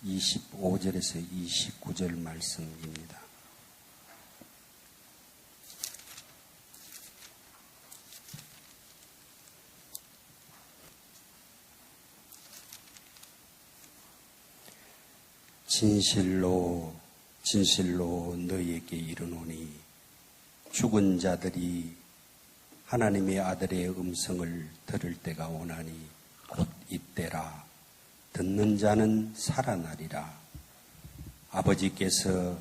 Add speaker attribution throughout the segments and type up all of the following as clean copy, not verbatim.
Speaker 1: 25절에서 29절 말씀입니다. 진실로 진실로 너희에게 이르노니 죽은 자들이 하나님의 아들의 음성을 들을 때가 오나니 곧 이때라. 듣는 자는 살아나리라. 아버지께서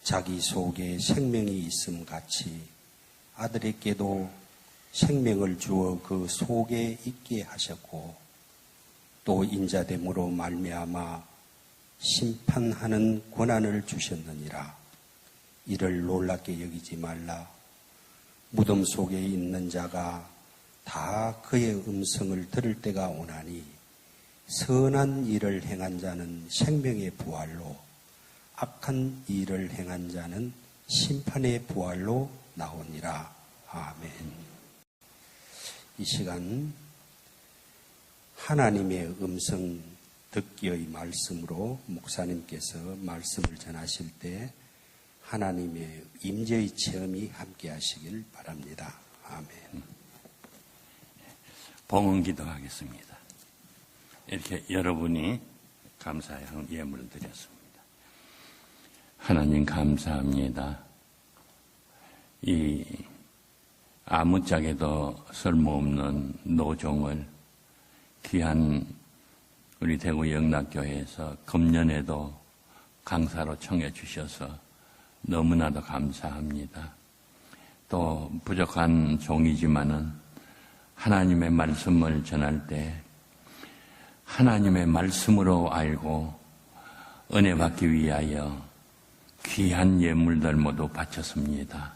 Speaker 1: 자기 속에 생명이 있음 같이 아들에게도 생명을 주어 그 속에 있게 하셨고 또 인자됨으로 말미암아 심판하는 권한을 주셨느니라. 이를 놀랍게 여기지 말라. 무덤 속에 있는 자가 다 그의 음성을 들을 때가 오나니 선한 일을 행한 자는 생명의 부활로 악한 일을 행한 자는 심판의 부활로 나오니라. 아멘. 이 시간 하나님의 음성 듣기의 말씀으로 목사님께서 말씀을 전하실 때 하나님의 임재의 체험이 함께 하시길 바랍니다. 아멘.
Speaker 2: 봉헌 기도하겠습니다. 이렇게 여러분이 감사의 예물을 드렸습니다. 하나님 감사합니다. 이 아무짝에도 쓸모없는 노종을 귀한 우리 대구 영락교회에서 금년에도 강사로 청해 주셔서 너무나도 감사합니다. 또 부족한 종이지만은 하나님의 말씀을 전할 때 하나님의 말씀으로 알고 은혜 받기 위하여 귀한 예물들 모두 바쳤습니다.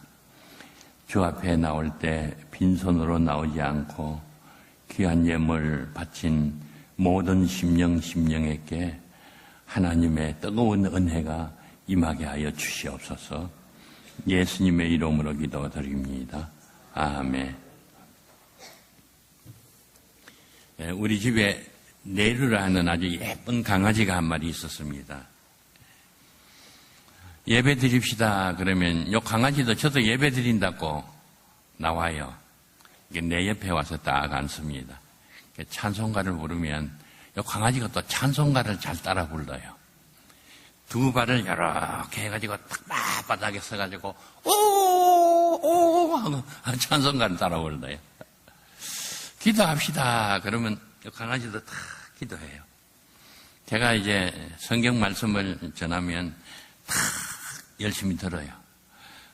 Speaker 2: 주 앞에 나올 때 빈손으로 나오지 않고 귀한 예물 바친 모든 심령에게 하나님의 뜨거운 은혜가 임하게 하여 주시옵소서. 예수님의 이름으로 기도드립니다. 아멘. 우리 집에 네루라는 아주 예쁜 강아지가 한 마리 있었습니다. 예배 드립시다 그러면 요 강아지도 저도 예배 드린다고 나와요. 내 옆에 와서 딱 앉습니다. 찬송가를 부르면 요 강아지가 또 찬송가를 잘 따라 불러요. 두 발을 이렇게 해가지고 딱 바닥에 서가지고 오오 하고 찬송가를 따라 불러요. 기도합시다 그러면 요 강아지도 딱 기도해요. 제가 이제 성경 말씀을 전하면 딱 열심히 들어요.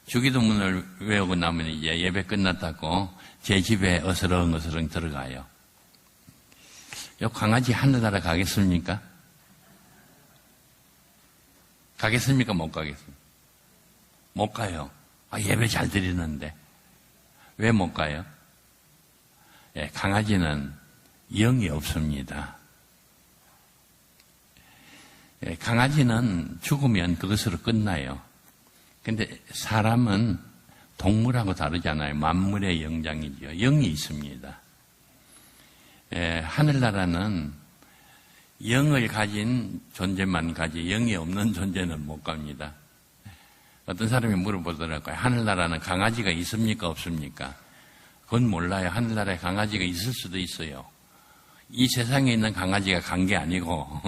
Speaker 2: 주기도문을 외우고 나면 이제 예배 끝났다고 제 집에 어스렁어스렁 들어가요. 요 강아지 하늘나라 가겠습니까? 가겠습니까? 못 가겠습니까? 못 가요. 예배 잘 드리는데. 왜 못 가요? 강아지는 영이 없습니다. 강아지는 죽으면 그것으로 끝나요. 근데 사람은 동물하고 다르잖아요. 만물의 영장이죠. 영이 있습니다. 하늘나라는 영을 가진 존재만 가지 영이 없는 존재는 못 갑니다. 어떤 사람이 물어보더라고요. 하늘나라는 강아지가 있습니까? 없습니까? 그건 몰라요. 하늘나라에 강아지가 있을 수도 있어요. 이 세상에 있는 강아지가 간 게 아니고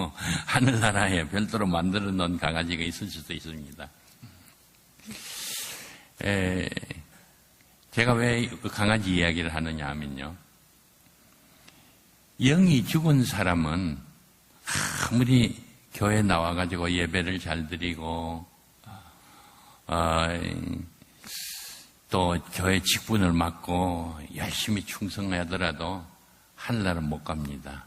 Speaker 2: 하늘나라에 별도로 만들어 놓은 강아지가 있을 수도 있습니다. 제가 왜 그 강아지 이야기를 하느냐 하면요. 영이 죽은 사람은 아무리 교회 나와가지고 예배를 잘 드리고 또 교회 직분을 맡고 열심히 충성하더라도 하늘나라 못 갑니다.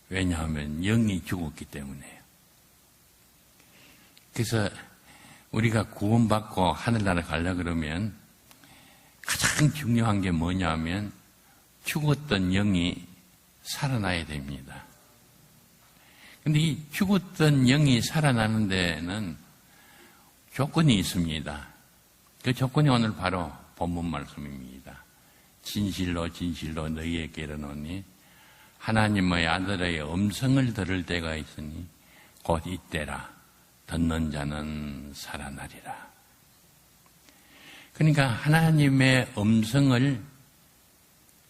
Speaker 2: 왜냐하면 영이 죽었기 때문에요. 그래서 우리가 구원받고 하늘나라 가려고 그러면 가장 중요한 게 뭐냐면 죽었던 영이 살아나야 됩니다. 근데 이 죽었던 영이 살아나는 데는 조건이 있습니다. 그 조건이 오늘 바로 본문 말씀입니다. 진실로 진실로 너희에게 이르노니 하나님의 아들의 음성을 들을 때가 있으니 곧 이때라. 듣는 자는 살아나리라. 그러니까 하나님의 음성을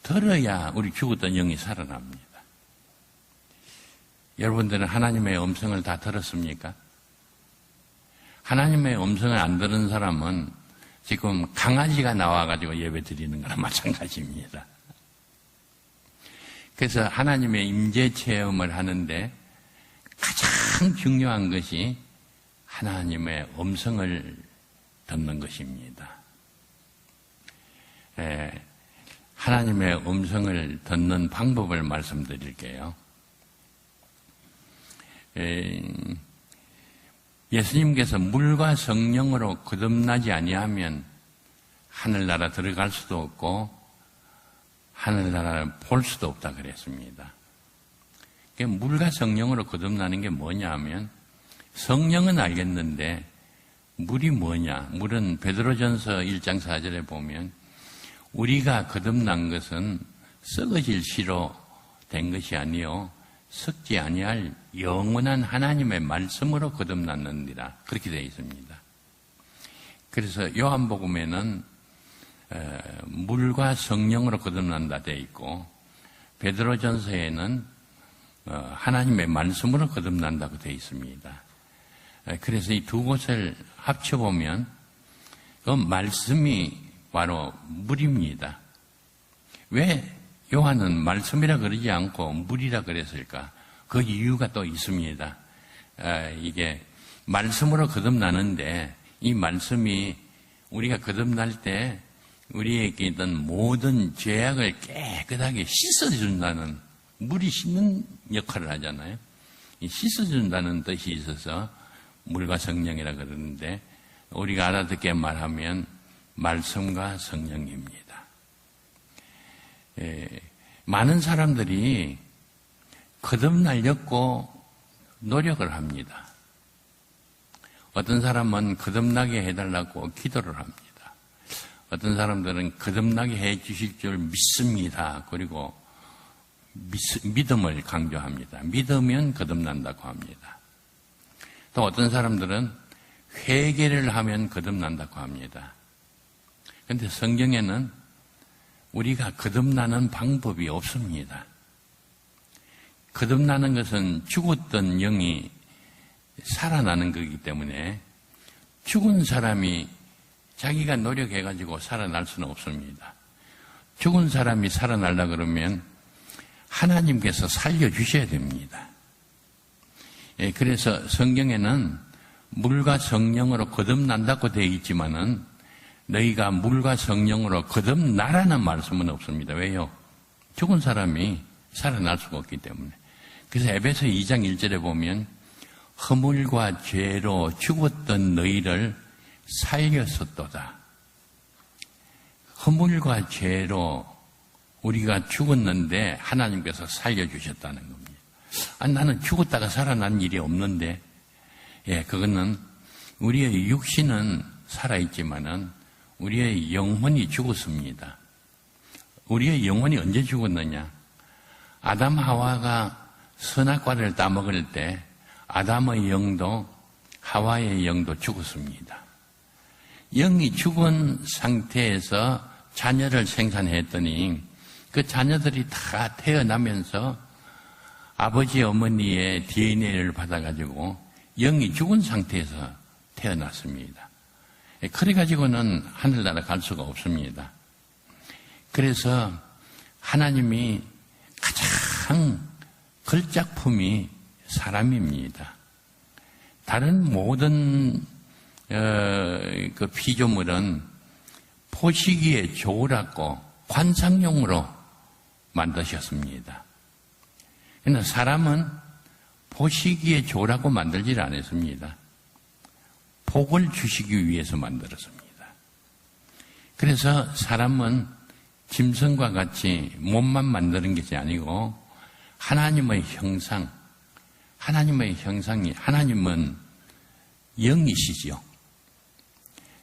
Speaker 2: 들어야 우리 죽었던 영이 살아납니다. 여러분들은 하나님의 음성을 다 들었습니까? 하나님의 음성을 안 들은 사람은 지금 강아지가 나와가지고 예배 드리는 거나 마찬가지입니다. 그래서 하나님의 임재 체험을 하는데 가장 중요한 것이 하나님의 음성을 듣는 것입니다. 하나님의 음성을 듣는 방법을 말씀드릴게요. 예수님께서 물과 성령으로 거듭나지 아니하면 하늘나라 들어갈 수도 없고 하늘나라를 볼 수도 없다 그랬습니다. 물과 성령으로 거듭나는 게 뭐냐 하면 성령은 알겠는데 물이 뭐냐? 물은 베드로전서 1장 4절에 보면 우리가 거듭난 것은 썩어질 씨로 된 것이 아니요 썩지 아니할 영원한 하나님의 말씀으로 거듭났느니라 그렇게 되어 있습니다. 그래서 요한복음에는 물과 성령으로 거듭난다 되어 있고 베드로전서에는 하나님의 말씀으로 거듭난다고 되어 있습니다. 그래서 이 두 곳을 합쳐보면 그 말씀이 바로 물입니다. 왜 요한은 말씀이라 그러지 않고 물이라 그랬을까? 그 이유가 또 있습니다. 이게 말씀으로 거듭나는데 이 말씀이 우리가 거듭날 때 우리에게 있던 모든 죄악을 깨끗하게 씻어준다는 물이 씻는 역할을 하잖아요. 이 씻어준다는 뜻이 있어서 물과 성령이라 그러는데 우리가 알아듣게 말하면 말씀과 성령입니다. 많은 사람들이 거듭나려고 노력을 합니다. 어떤 사람은 거듭나게 해달라고 기도를 합니다. 어떤 사람들은 거듭나게 해 주실 줄 믿습니다. 그리고 믿음을 강조합니다. 믿으면 거듭난다고 합니다. 또 어떤 사람들은 회개를 하면 거듭난다고 합니다. 그런데 성경에는 우리가 거듭나는 방법이 없습니다. 거듭나는 것은 죽었던 영이 살아나는 거기 때문에 죽은 사람이 자기가 노력해가지고 살아날 수는 없습니다. 죽은 사람이 살아나려고 그러면 하나님께서 살려주셔야 됩니다. 그래서 성경에는 물과 성령으로 거듭난다고 되어 있지만은 너희가 물과 성령으로 거듭나라는 말씀은 없습니다. 왜요? 죽은 사람이 살아날 수가 없기 때문에. 그래서 에베소 2장 1절에 보면 허물과 죄로 죽었던 너희를 살렸었도다. 허물과 죄로 우리가 죽었는데 하나님께서 살려주셨다는 겁니다. 나는 죽었다가 살아난 일이 없는데, 그거는 우리의 육신은 살아있지만은 우리의 영혼이 죽었습니다. 우리의 영혼이 언제 죽었느냐? 아담 하와가 선악과를 따먹을 때 아담의 영도 하와의 영도 죽었습니다. 영이 죽은 상태에서 자녀를 생산했더니 그 자녀들이 다 태어나면서 아버지 어머니의 DNA를 받아가지고 영이 죽은 상태에서 태어났습니다. 그래가지고는 하늘나라 갈 수가 없습니다. 그래서 하나님이 가장 걸작품이 사람입니다. 다른 모든 그 피조물은 보시기에 좋으라고 관상용으로 만드셨습니다. 그러나 사람은 보시기에 좋으라고 만들질 않았습니다. 복을 주시기 위해서 만들었습니다. 그래서 사람은 짐승과 같이 몸만 만드는 것이 아니고 하나님의 형상, 하나님의 형상이, 하나님은 영이시죠.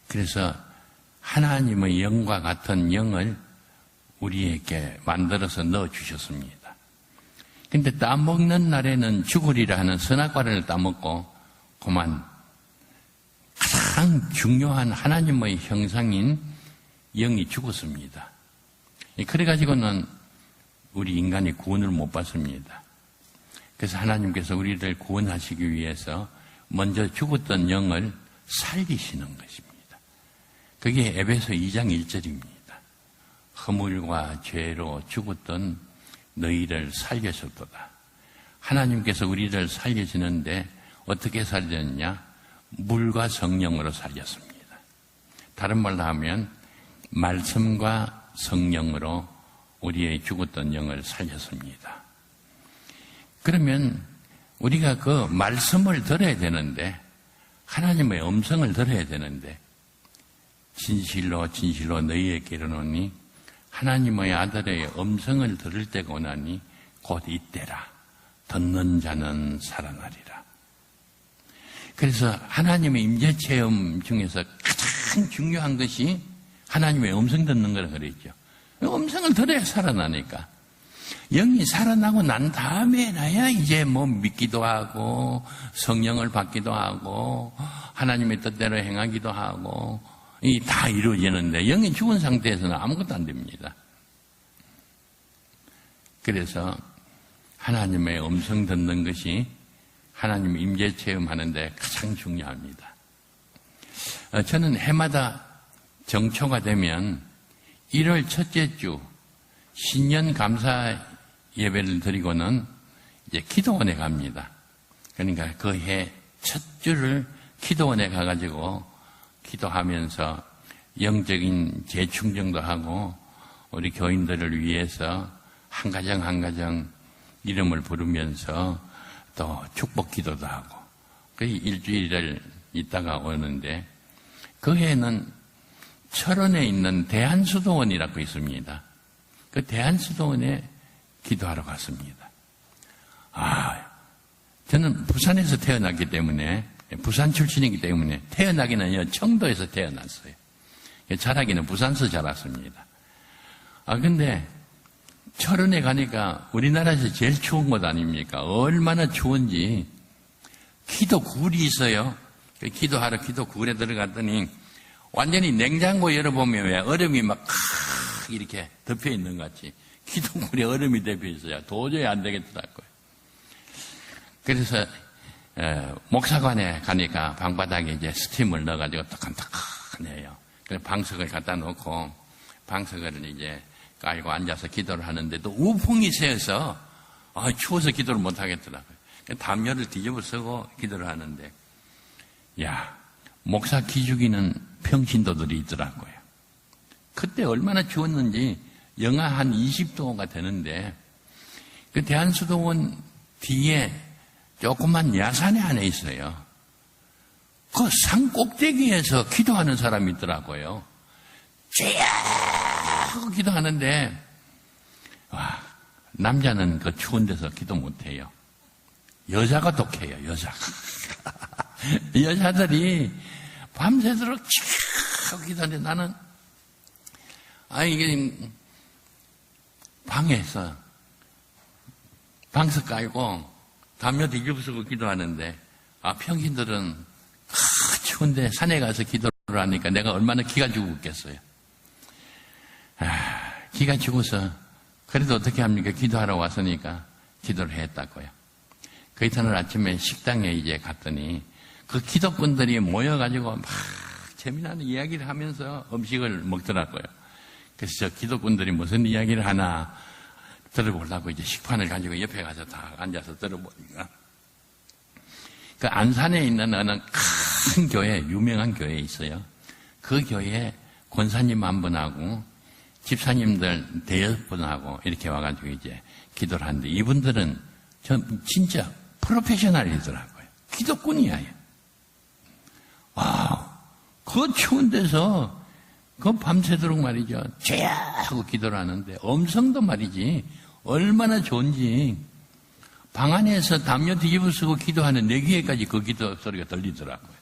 Speaker 2: 그래서 하나님의 영과 같은 영을 우리에게 만들어서 넣어주셨습니다. 근데 따먹는 날에는 죽으리라 하는 선악과를 따먹고 그만 가장 중요한 하나님의 형상인 영이 죽었습니다. 그래가지고는 우리 인간이 구원을 못 받습니다. 그래서 하나님께서 우리를 구원하시기 위해서 먼저 죽었던 영을 살리시는 것입니다. 그게 에베소 2장 1절입니다. 허물과 죄로 죽었던 너희를 살려줬도다. 하나님께서 우리를 살리시는데 어떻게 살렸냐? 물과 성령으로 살렸습니다. 다른 말로 하면 말씀과 성령으로 우리의 죽었던 영을 살렸습니다. 그러면 우리가 그 말씀을 들어야 되는데, 하나님의 음성을 들어야 되는데, 진실로 진실로 너희에게 이르노니 하나님의 아들의 음성을 들을 때가 오나니 곧 이때라. 듣는 자는 살아나리라. 그래서 하나님의 임재 체험 중에서 가장 중요한 것이 하나님의 음성 듣는 거라 그랬죠. 음성을 들어야 살아나니까. 영이 살아나고 난 다음에 나야 이제 뭐 믿기도 하고 성령을 받기도 하고 하나님의 뜻대로 행하기도 하고 이 다 이루어지는데 영이 죽은 상태에서는 아무것도 안 됩니다. 그래서 하나님의 음성 듣는 것이 하나님 임재 체험하는데 가장 중요합니다. 저는 해마다 정초가 되면 1월 첫째 주 신년 감사 예배를 드리고는 이제 기도원에 갑니다. 그러니까 그 해 첫 주를 기도원에 가가지고 기도하면서 영적인 재충전도 하고 우리 교인들을 위해서 한 가정 한 가정 이름을 부르면서 또 축복 기도도 하고 그 일주일을 있다가 오는데 그 해에는 철원에 있는 대한수도원이라고 있습니다. 그 대한수도원에 기도하러 갔습니다. 저는 부산에서 태어났기 때문에 부산 출신이기 때문에 태어나기는 청도에서 태어났어요. 자라기는 부산서 자랐습니다. 근데 철원에 가니까 우리나라에서 제일 추운 곳 아닙니까? 얼마나 추운지 기도굴이 있어요. 기도하러 기도굴에 들어갔더니 완전히 냉장고 열어보면 왜 얼음이 막 이렇게 덮여 있는 것 같이 기도굴에 얼음이 덮여 있어요. 도저히 안 되겠더라고요. 그래서 목사관에 가니까 방바닥에 이제 스팀을 넣어가지고 뜨끈뜨끈해요. 그래서 방석을 갖다 놓고 방석을 이제 깔고 앉아서 기도를 하는데도 우풍이 새어서 추워서 기도를 못 하겠더라고요. 담요를 뒤집어 쓰고 기도를 하는데 목사 기죽이는 평신도들이 있더라고요. 그때 얼마나 추웠는지 영하 한 20도가 되는데 그 대한수도원 뒤에 조그만 야산에 안에 있어요. 그 산 꼭대기에서 기도하는 사람이 있더라고요. 쭉 기도하는데 남자는 그 추운 데서 기도 못해요. 여자가 독해요. 여자가. 여자들이 밤새도록 쭉 기도하는데 나는 이게 방에서 방석 깔고 담요 뒤집어 쓰고 기도하는데 평신들은 추운데 산에 가서 기도를 하니까 내가 얼마나 기가 죽었겠어요. 기가 죽어서 그래도 어떻게 합니까? 기도하러 왔으니까 기도를 했다고요. 그 이튿날 아침에 식당에 이제 갔더니 그 기독군들이 모여가지고 막 재미나는 이야기를 하면서 음식을 먹더라고요. 그래서 저 기독군들이 무슨 이야기를 하나 들어보려고 이제 식판을 가지고 옆에 가서 다 앉아서 들어보니까 그 안산에 있는 어느 큰 교회, 유명한 교회에 있어요. 그 교회에 권사님 한 분하고 집사님들 대여 분하고 이렇게 와가지고 이제 기도를 하는데 이분들은 진짜 프로페셔널이더라고요. 기독군이야. 그 추운 데서 그 밤새도록 말이죠. 죄야! 하고 기도를 하는데 음성도 말이지 얼마나 좋은지 방 안에서 담요 뒤집어 쓰고 기도하는 내 귀에까지 그 기도 소리가 들리더라고요.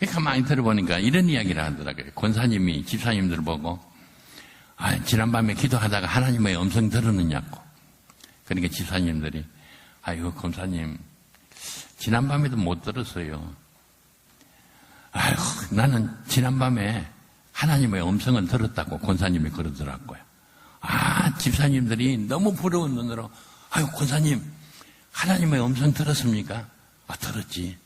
Speaker 2: 가만히 들어보니까 이런 이야기를 하더라고요. 권사님이 집사님들 보고 지난밤에 기도하다가 하나님의 음성 들었느냐고. 그러니까 집사님들이, 아이고, 검사님, 지난밤에도 못 들었어요. 아이고, 나는 지난밤에 하나님의 음성을 들었다고 권사님이 그러더라고요. 아, 집사님들이 너무 부러운 눈으로, 아유, 권사님, 하나님의 음성 들었습니까? 아, 들었지.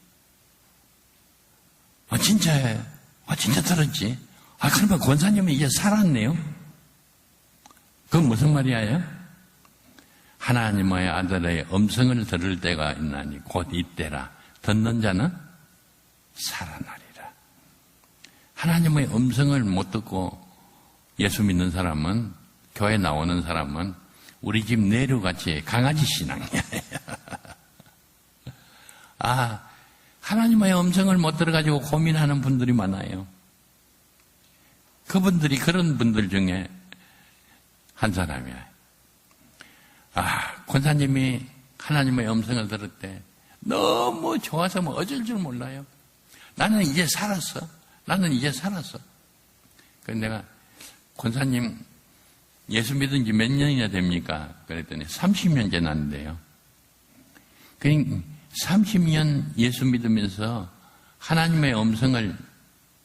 Speaker 2: 아, 진짜예요. 아, 진짜 들었지. 아, 그러면 권사님은 이제 살았네요? 그건 무슨 말이에요? 하나님의 아들의 음성을 들을 때가 있나니 곧 이때라. 듣는 자는 살아나리라. 하나님의 음성을 못 듣고 예수 믿는 사람은, 교회 나오는 사람은 우리 집 내류같이 강아지 신앙이에요. 아, 하나님의 음성을 못 들어가지고 고민하는 분들이 많아요. 그분들이 그런 분들 중에 한 사람이야. 아, 권사님이 하나님의 음성을 들을 때 너무 좋아서 뭐 어쩔 줄 몰라요. 나는 이제 살았어. 나는 이제 살았어. 그래서 내가, 권사님 예수 믿은 지 몇 년이나 됩니까? 그랬더니 30년 지났는데요. 그러니까 30년 예수 믿으면서 하나님의 음성을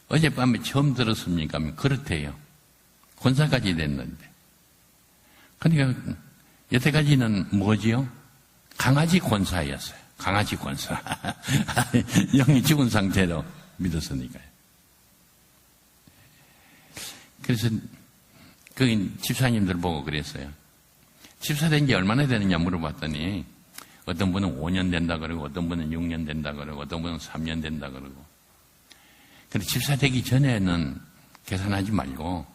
Speaker 2: 어젯밤에 처음 들었습니까? 그렇대요. 권사까지 됐는데. 그러니까 여태까지는 뭐지요? 강아지 권사였어요. 강아지 권사. 영이 죽은 상태로 믿었으니까요. 그래서 그 집사님들 보고 그랬어요. 집사 된 지 얼마나 되느냐 물어봤더니 어떤 분은 5년 된다 그러고 어떤 분은 6년 된다 그러고 어떤 분은 3년 된다 그러고. 근데 집사 되기 전에는 계산하지 말고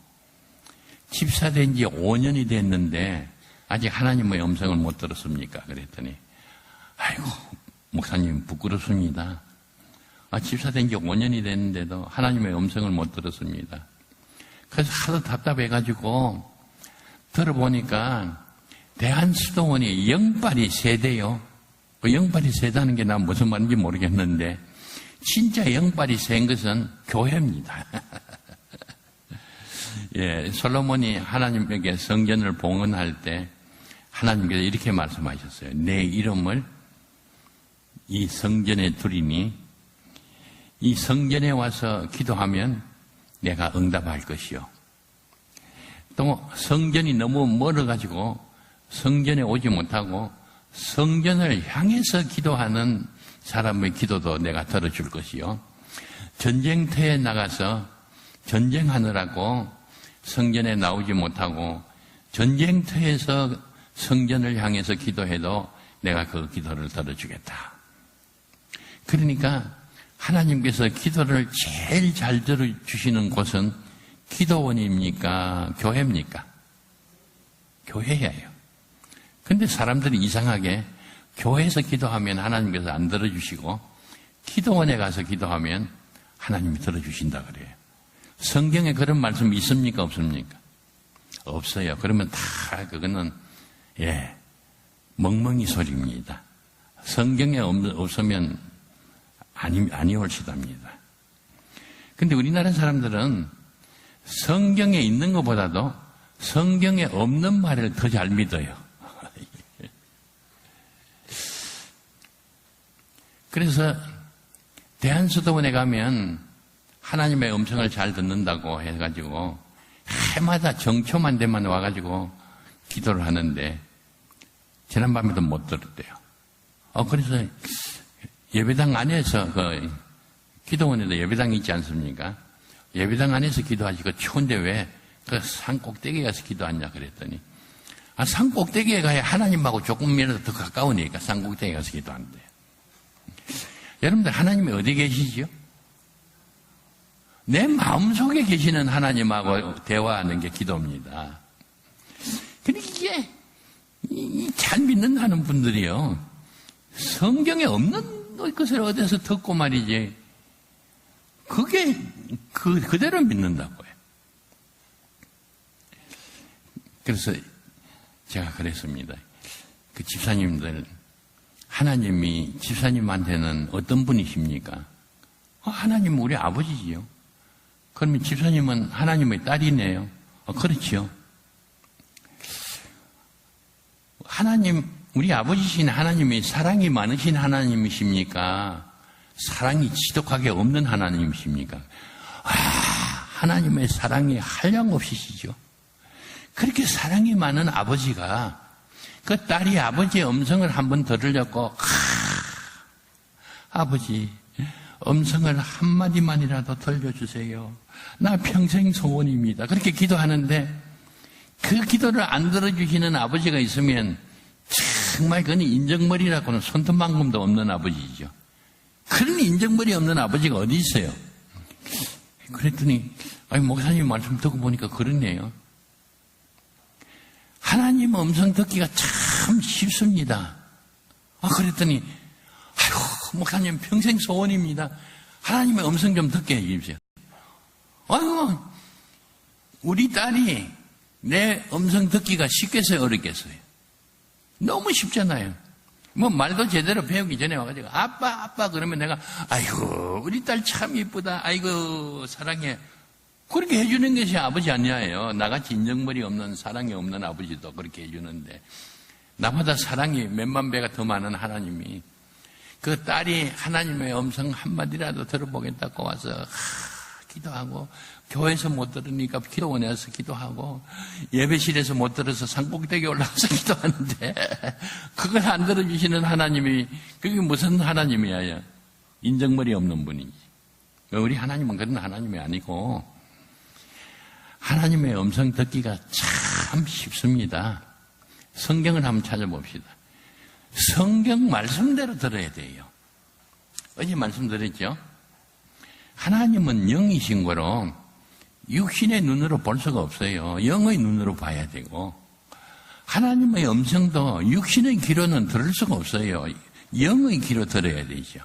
Speaker 2: 집사 된 지 5년이 됐는데 아직 하나님의 음성을 못 들었습니까? 그랬더니 아이고 목사님 부끄럽습니다. 아, 집사 된 지 5년이 됐는데도 하나님의 음성을 못 들었습니다. 그래서 하도 답답해가지고 들어보니까 대한수도원이 영빨이 세대요. 그 영빨이 세다는 게 난 무슨 말인지 모르겠는데 진짜 영빨이 센 것은 교회입니다. 예, 솔로몬이 하나님에게 성전을 봉헌할 때 하나님께서 이렇게 말씀하셨어요. 내 이름을 이 성전에 두리니 이 성전에 와서 기도하면 내가 응답할 것이요. 또 성전이 너무 멀어가지고 성전에 오지 못하고 성전을 향해서 기도하는 사람의 기도도 내가 들어줄 것이요. 전쟁터에 나가서 전쟁하느라고 성전에 나오지 못하고 전쟁터에서 성전을 향해서 기도해도 내가 그 기도를 들어주겠다. 그러니까 하나님께서 기도를 제일 잘 들어주시는 곳은 기도원입니까? 교회입니까? 교회예요. 근데 사람들이 이상하게 교회에서 기도하면 하나님께서 안 들어주시고 기도원에 가서 기도하면 하나님이 들어주신다 그래요. 성경에 그런 말씀이 있습니까? 없습니까? 없어요. 그러면 다 그거는 멍멍이 소리입니다. 성경에 없으면 아니올시답니다. 근데 우리나라 사람들은 성경에 있는 것보다도 성경에 없는 말을 더 잘 믿어요. 그래서 대한수도원에 가면 하나님의 음성을 잘 듣는다고 해가지고 해마다 정초만 되면 와가지고 기도를 하는데 지난밤에도 못 들었대요. 그래서 예배당 안에서 기도원에도 예배당이 있지 않습니까? 예배당 안에서 기도하지 그 추운데 왜 그 산 꼭대기에 가서 기도하냐 그랬더니 산 꼭대기에 가야 하나님하고 조금이라도 더 가까우니까 산 꼭대기에 가서 기도한대요. 여러분들 하나님이 어디 계시지요? 내 마음속에 계시는 하나님하고 대화하는 게 기도입니다. 근데 이게 잘 믿는다는 분들이요. 성경에 없는 것을 어디서 듣고 말이지. 그게 그대로 믿는다고요. 그래서 제가 그랬습니다. 그 집사님들, 하나님이 집사님한테는 어떤 분이십니까? 하나님은 우리 아버지지요. 그러면 집사님은 하나님의 딸이네요. 그렇지요. 우리 아버지신 하나님이 사랑이 많으신 하나님이십니까? 사랑이 지독하게 없는 하나님이십니까? 하나님의 사랑이 한량없으시죠. 그렇게 사랑이 많은 아버지가 그 딸이 아버지의 음성을 한번 들으려고 아버지 음성을 한마디만이라도 들려주세요. 나 평생 소원입니다. 그렇게 기도하는데 그 기도를 안 들어주시는 아버지가 있으면 정말 그건 인정머리라고는 손톱만큼도 없는 아버지죠. 그런 인정머리 없는 아버지가 어디 있어요? 그랬더니 목사님 말씀 듣고 보니까 그러네요. 하나님 음성 듣기가 참 쉽습니다. 그랬더니 목사님 평생 소원입니다. 하나님의 음성 좀 듣게 해주십시오. 우리 딸이 내 음성 듣기가 쉽겠어요, 어렵겠어요? 너무 쉽잖아요. 말도 제대로 배우기 전에 와가지고 아빠 그러면 내가 아이고 우리 딸 참 이쁘다, 아이고 사랑해, 그렇게 해주는 것이 아버지 아니에요. 나같이 인정머리 없는 사랑이 없는 아버지도 그렇게 해주는데 나보다 사랑이 몇만 배가 더 많은 하나님이 그 딸이 하나님의 음성 한마디라도 들어보겠다고 와서 기도하고, 교회에서 못 들으니까 기도원에서 기도하고, 예배실에서 못 들어서 산꼭대기에 올라가서 기도하는데 그걸 안 들어주시는 하나님이 그게 무슨 하나님이야? 인정머리 없는 분이지. 우리 하나님은 그런 하나님이 아니고 하나님의 음성 듣기가 참 쉽습니다. 성경을 한번 찾아봅시다. 성경 말씀대로 들어야 돼요. 어제 말씀드렸죠? 하나님은 영이신 거로 육신의 눈으로 볼 수가 없어요. 영의 눈으로 봐야 되고, 하나님의 음성도 육신의 귀로는 들을 수가 없어요. 영의 귀로 들어야 되죠.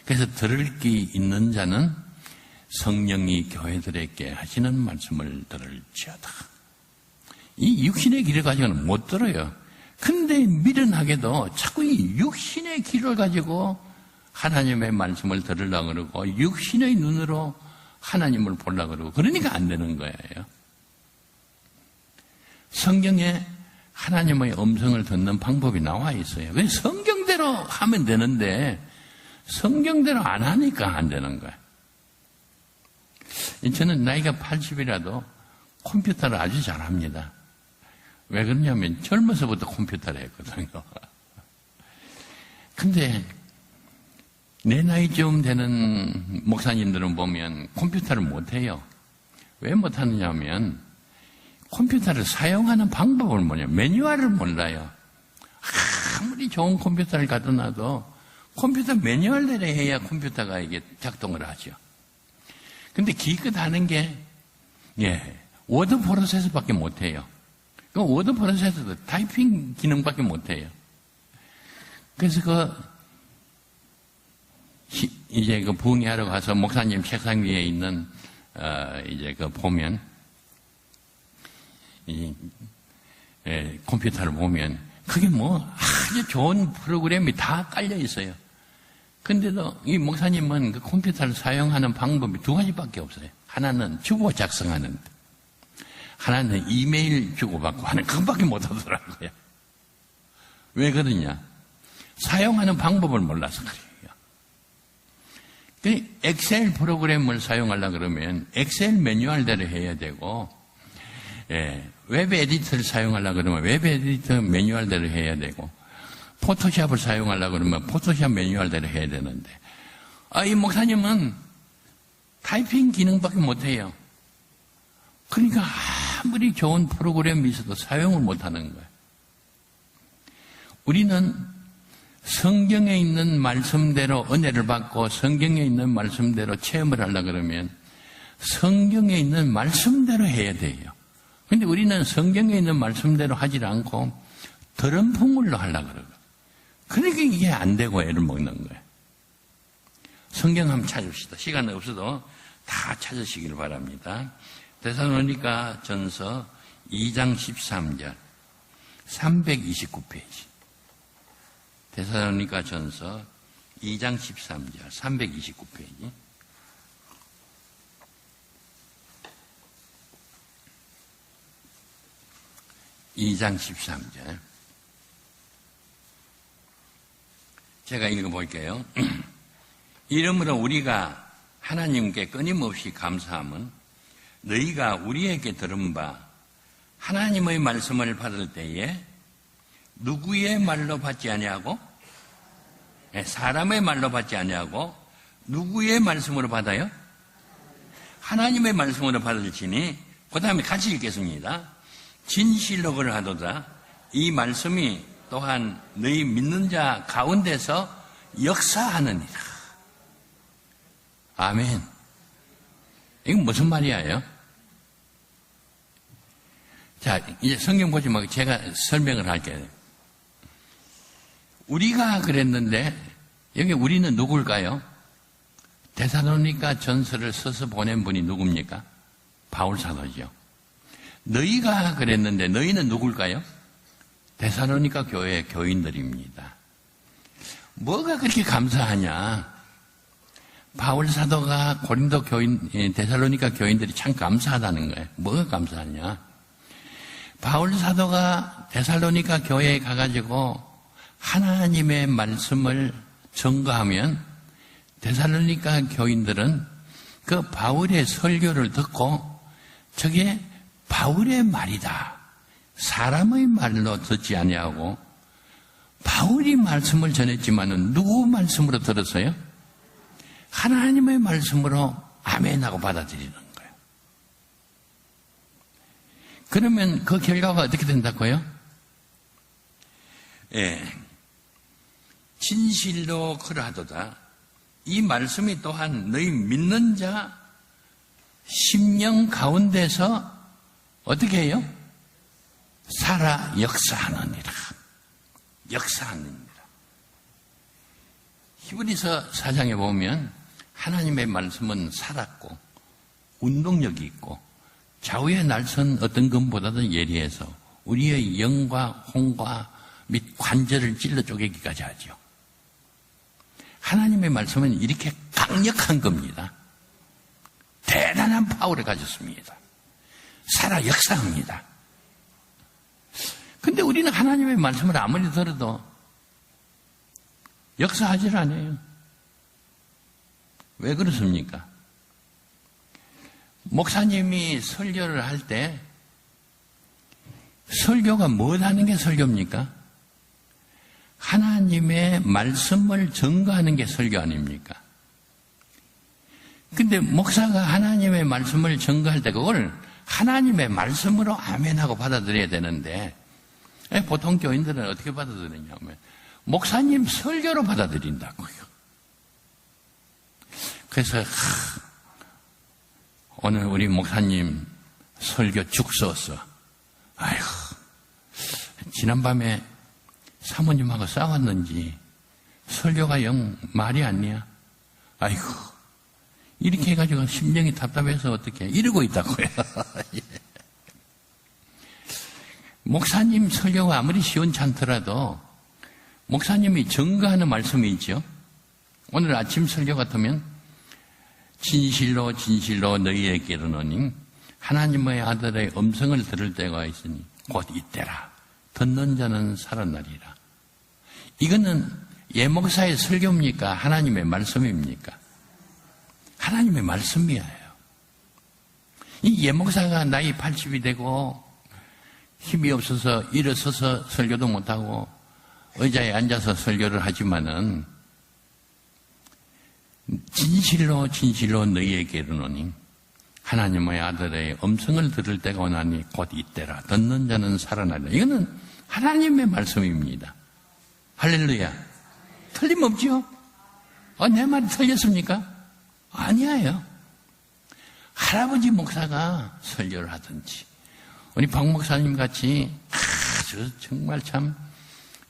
Speaker 2: 그래서 들을 귀 있는 자는 성령이 교회들에게 하시는 말씀을 들을지어다. 이 육신의 귀를 가지고는 못 들어요. 근데 미련하게도 자꾸 이 육신의 귀를 가지고 하나님의 말씀을 들으려고 그러고 육신의 눈으로 하나님을 보려고 그러고, 그러니까 안 되는 거예요. 성경에 하나님의 음성을 듣는 방법이 나와 있어요. 그래서 성경대로 하면 되는데 성경대로 안 하니까 안 되는 거예요. 저는 나이가 80이라도 컴퓨터를 아주 잘합니다. 왜 그러냐면 젊어서부터 컴퓨터를 했거든요. 근데 내 나이쯤 되는 목사님들은 보면 컴퓨터를 못해요. 왜 못하느냐 하면 컴퓨터를 사용하는 방법을 뭐냐, 매뉴얼을 몰라요. 아무리 좋은 컴퓨터를 갖다 놔도 컴퓨터 매뉴얼대로 해야 컴퓨터가 이게 작동을 하죠. 근데 기껏 하는 게 워드 프로세서밖에 못해요. 그 워드 프로세서도 타이핑 기능밖에 못해요. 그래서 이제 그 부흥회하러 가서 목사님 책상 위에 있는 이제 그 보면 컴퓨터를 보면 그게 뭐 아주 좋은 프로그램이 다 깔려 있어요. 근데도 이 목사님은 그 컴퓨터를 사용하는 방법이 두 가지밖에 없어요. 하나는 주고 작성하는, 하나는 이메일 주고받고 하는, 그것밖에 못 하더라고요. 왜 그러냐? 사용하는 방법을 몰라서 그래요. 엑셀 프로그램을 사용하려고 그러면 엑셀 매뉴얼대로 해야 되고, 웹 에디터를 사용하려고 그러면 웹 에디터 매뉴얼대로 해야 되고, 포토샵을 사용하려고 그러면 포토샵 매뉴얼대로 해야 되는데, 이 목사님은 타이핑 기능밖에 못해요. 그러니까 아무리 좋은 프로그램이 있어도 사용을 못하는 거예요. 우리는 성경에 있는 말씀대로 은혜를 받고 성경에 있는 말씀대로 체험을 하려고 그러면 성경에 있는 말씀대로 해야 돼요. 근데 우리는 성경에 있는 말씀대로 하지 않고 더러운 풍물로 하려고 그러고, 그러니까 이게 안 되고 애를 먹는 거예요. 성경 한번 찾읍시다. 시간 없어도 다 찾으시길 바랍니다. 데살로니가 전서 2장 13절 329페이지. 데살로니가 전서 2장 13절 329페이지. (2장 13절) 제가 읽어볼게요. 이러므로 우리가 하나님께 끊임없이 감사함은 너희가 우리에게 들은 바 하나님의 말씀을 받을 때에 누구의 말로 받지 아니하고 사람의 말로 받지 아니하고 누구의 말씀으로 받아요? 하나님의 말씀으로 받을지니 그 다음에 같이 읽겠습니다. 진실로 그러하도다. 이 말씀이 또한 너희 믿는 자 가운데서 역사하느니라. 아멘. 이건 무슨 말이에요? 자, 이제 성경 보지 말고 제가 설명을 할게요. 우리가 그랬는데 여기 우리는 누굴까요? 데살로니가 전서를 써서 보낸 분이 누굽니까? 바울 사도죠. 너희가 그랬는데 너희는 누굴까요? 데살로니가 교회 교인들입니다. 뭐가 그렇게 감사하냐? 바울 사도가 고린도 교인, 데살로니가 교인들이 참 감사하다는 거예요. 뭐가 감사하냐? 바울 사도가 데살로니가 교회에 가가지고 하나님의 말씀을 전가하면 데살로니가 교인들은 그 바울의 설교를 듣고 저게 바울의 말이다. 사람의 말로 듣지 아니하고 바울이 말씀을 전했지만은 누구 말씀으로 들었어요? 하나님의 말씀으로 아멘하고 받아들이는 거예요. 그러면 그 결과가 어떻게 된다고요? 예. 진실로 그러하도다. 이 말씀이 또한 너희 믿는 자 심령 가운데서 어떻게 해요? 살아 역사하느니라. 역사하느니라. 히브리서 4장에 보면 하나님의 말씀은 살았고 운동력이 있고 좌우의 날선 어떤 것보다도 예리해서 우리의 영과 홍과 및 관절을 찔러 쪼개기까지 하죠. 하나님의 말씀은 이렇게 강력한 겁니다. 대단한 파워를 가졌습니다. 살아 역사합니다. 근데 우리는 하나님의 말씀을 아무리 들어도 역사하질 않아요. 왜 그렇습니까? 목사님이 설교를 할 때 설교가 뭘 하는 게 설교입니까? 하나님의 말씀을 전가하는 게 설교 아닙니까? 근데 목사가 하나님의 말씀을 전가할 때 그걸 하나님의 말씀으로 아멘하고 받아들여야 되는데 보통 교인들은 어떻게 받아들이냐면 목사님 설교로 받아들인다고요. 그래서 오늘 우리 목사님 설교 죽 썼어. 아이고 지난밤에 사모님하고 싸웠는지 설교가 영 말이 아니야. 아이고 이렇게 해가지고 심정이 답답해서 어떻게 이러고 있다고요. 예. 목사님 설교가 아무리 시원찮더라도 목사님이 전가하는 말씀이 있죠. 오늘 아침 설교 같으면 진실로 진실로 너희에게 이르노니 하나님의 아들의 음성을 들을 때가 있으니 곧 이때라. 듣는 자는 살아나리라. 이거는 예목사의 설교입니까? 하나님의 말씀입니까? 하나님의 말씀이에요. 이 예목사가 나이 80이 되고 힘이 없어서 일어서서 설교도 못하고 의자에 앉아서 설교를 하지만은 진실로 진실로 너희에게 이르노니 하나님의 아들의 음성을 들을 때가 오나니 곧 이때라. 듣는 자는 살아나리라. 이거는 하나님의 말씀입니다. 할렐루야. 틀림없죠? 내 말이 틀렸습니까? 아니에요. 할아버지 목사가 설교를 하든지 우리 박 목사님 같이 아주 정말 참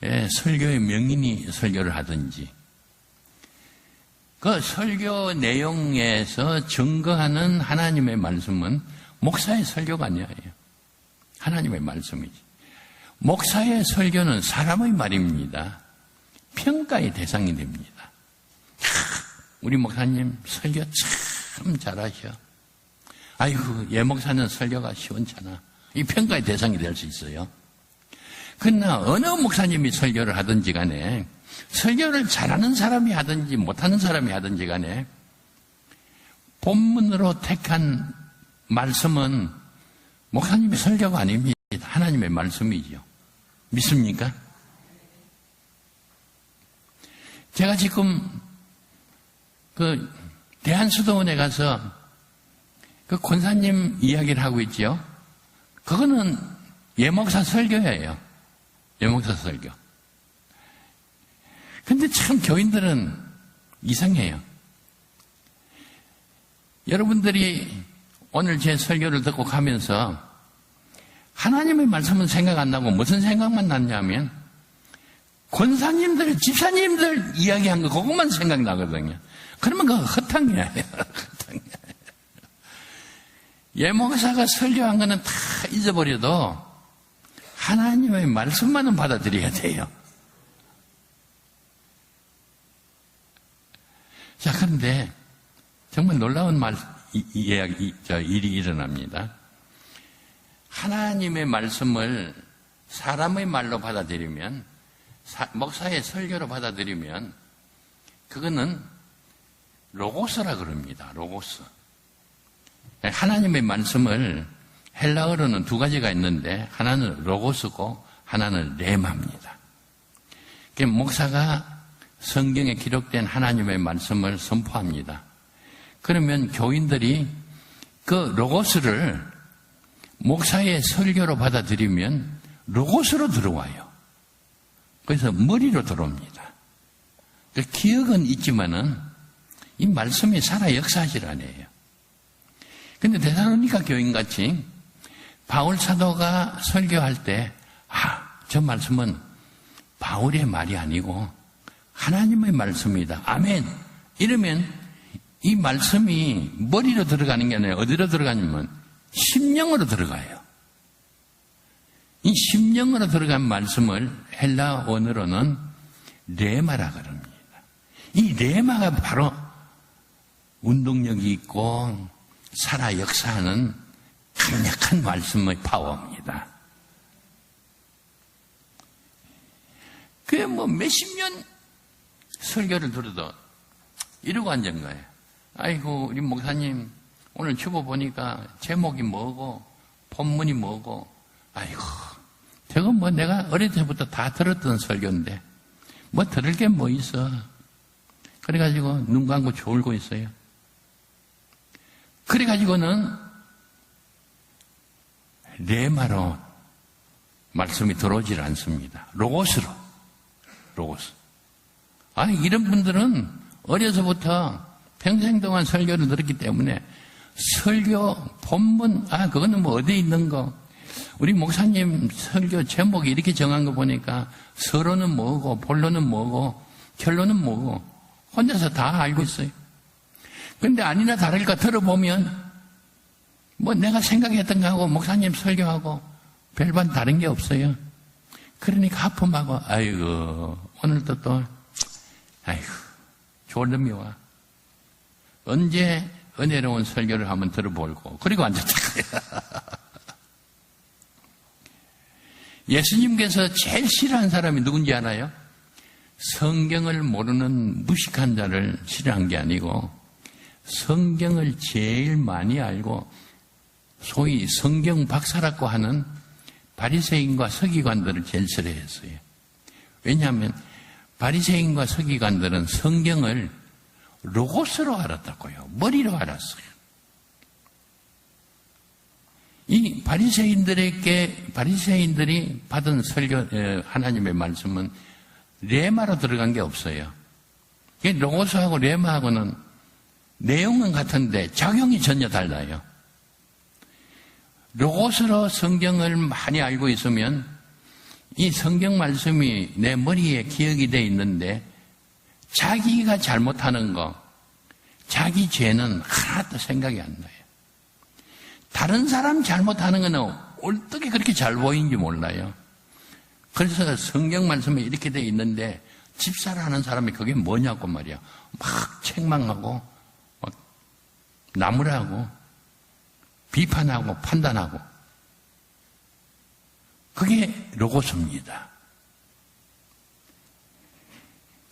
Speaker 2: 설교의 명인이 설교를 하든지 그 설교 내용에서 증거하는 하나님의 말씀은 목사의 설교가 아니에요. 하나님의 말씀이지. 목사의 설교는 사람의 말입니다. 평가의 대상이 됩니다. 우리 목사님 설교 참 잘하셔. 아이고 얘 목사는 설교가 시원찮아. 이 평가의 대상이 될 수 있어요. 그러나 어느 목사님이 설교를 하든지 간에 설교를 잘하는 사람이 하든지 못하는 사람이 하든지 간에 본문으로 택한 말씀은 목사님의 설교가 아닙니다. 하나님의 말씀이죠. 믿습니까? 제가 지금 대한수도원에 가서 권사님 이야기를 하고 있죠. 그거는 예목사 설교예요. 예목사 설교. 근데 참 교인들은 이상해요. 여러분들이 오늘 제 설교를 듣고 가면서 하나님의 말씀은 생각 안 나고 무슨 생각만 났냐면 권사님들, 집사님들 이야기한 거 그것만 생각나거든요. 그러면 그거 허탕이에요. 허탕이에요. 예목사가 설교한 거는 다 잊어버려도 하나님의 말씀만은 받아들여야 돼요. 자, 그런데 정말 놀라운 일이 일어납니다. 하나님의 말씀을 사람의 말로 받아들이면, 목사의 설교로 받아들이면, 그거는 로고스라 그럽니다. 로고스. 하나님의 말씀을 헬라어로는 두 가지가 있는데, 하나는 로고스고, 하나는 레마입니다. 목사가 성경에 기록된 하나님의 말씀을 선포합니다. 그러면 교인들이 그 로고스를 목사의 설교로 받아들이면 로고스로 들어와요. 그래서 머리로 들어옵니다. 기억은 있지만은 이 말씀이 살아 역사하질 않아요. 근데 데살로니가 교인같이 바울 사도가 설교할 때 저 말씀은 바울의 말이 아니고 하나님의 말씀이다. 아멘. 이러면 이 말씀이 머리로 들어가는 게 아니라 어디로 들어가냐면 심령으로 들어가요. 이 심령으로 들어간 말씀을 헬라 원어로는 레마라 그럽니다. 이 레마가 바로 운동력이 있고 살아 역사하는 강력한 말씀의 파워입니다. 그게 몇십 년 설교를 들어도 이러고 앉은 거예요. 아이고, 우리 목사님, 오늘 주보 보니까 제목이 뭐고, 본문이 뭐고, 아이고, 저건 내가 어릴 때부터 다 들었던 설교인데, 들을 게 뭐 있어. 그래가지고 눈 감고 졸고 있어요. 그래가지고는 레마로 말씀이 들어오질 않습니다. 로고스로. 로고스. 이런 분들은 어려서부터 평생 동안 설교를 들었기 때문에 설교 본문, 그거는 어디에 있는 거. 우리 목사님 설교 제목이 이렇게 정한 거 보니까 서론은 뭐고, 본론은 뭐고, 결론은 뭐고, 혼자서 다 알고 있어요. 근데 아니나 다를까 들어보면 내가 생각했던 거하고 목사님 설교하고 별반 다른 게 없어요. 그러니까 하품하고 아이고 오늘도 아이고 졸음이 와. 언제 은혜로운 설교를 한번 들어볼고 그리고 앉았다. 예수님께서 제일 싫어하는 사람이 누군지 알아요? 성경을 모르는 무식한 자를 싫어한 게 아니고 성경을 제일 많이 알고 소위 성경 박사라고 하는 바리새인과 서기관들을 제일 싫어했어요. 왜냐하면 바리새인과 서기관들은 성경을 로고스로 알았다고요. 머리로 알았어요. 이 바리새인들이 받은 설교 하나님의 말씀은 레마로 들어간 게 없어요. 로고스하고 레마하고는 내용은 같은데 작용이 전혀 달라요. 로고스로 성경을 많이 알고 있으면 이 성경 말씀이 내 머리에 기억이 돼 있는데 자기가 잘못하는 거, 자기 죄는 하나도 생각이 안 나요. 다른 사람 잘못하는 거는 어떻게 그렇게 잘 보이는지 몰라요. 그래서 성경 말씀에 이렇게 돼 있는데 집사를 하는 사람이 그게 뭐냐고 말이야. 막 책망하고 막 나무라고 비판하고 판단하고 그게 로고스입니다.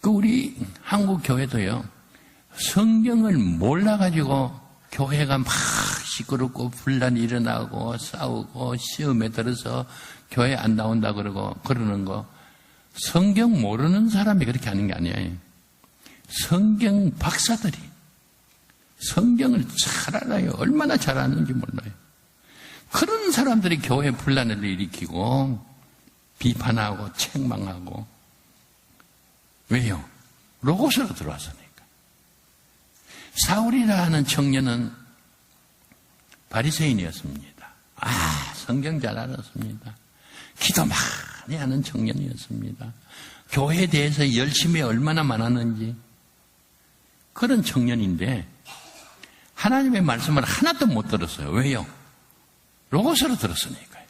Speaker 2: 우리 한국 교회도요, 성경을 몰라가지고 교회가 막 시끄럽고 분란이 일어나고 싸우고 시험에 들어서 교회 안 나온다 그러는 거, 성경 모르는 사람이 그렇게 하는 게 아니에요. 성경 박사들이 성경을 잘 알아요. 얼마나 잘 아는지 몰라요. 그런 사람들이 교회 분란을 일으키고 비판하고 책망하고. 왜요? 로고스로 들어왔으니까. 사울이라는 청년은 바리새인이었습니다. 성경 잘 알았습니다. 기도 많이 하는 청년이었습니다. 교회에 대해서 열심히 얼마나 많았는지 그런 청년인데 하나님의 말씀을 하나도 못 들었어요. 왜요? 로고스로 들었으니까요.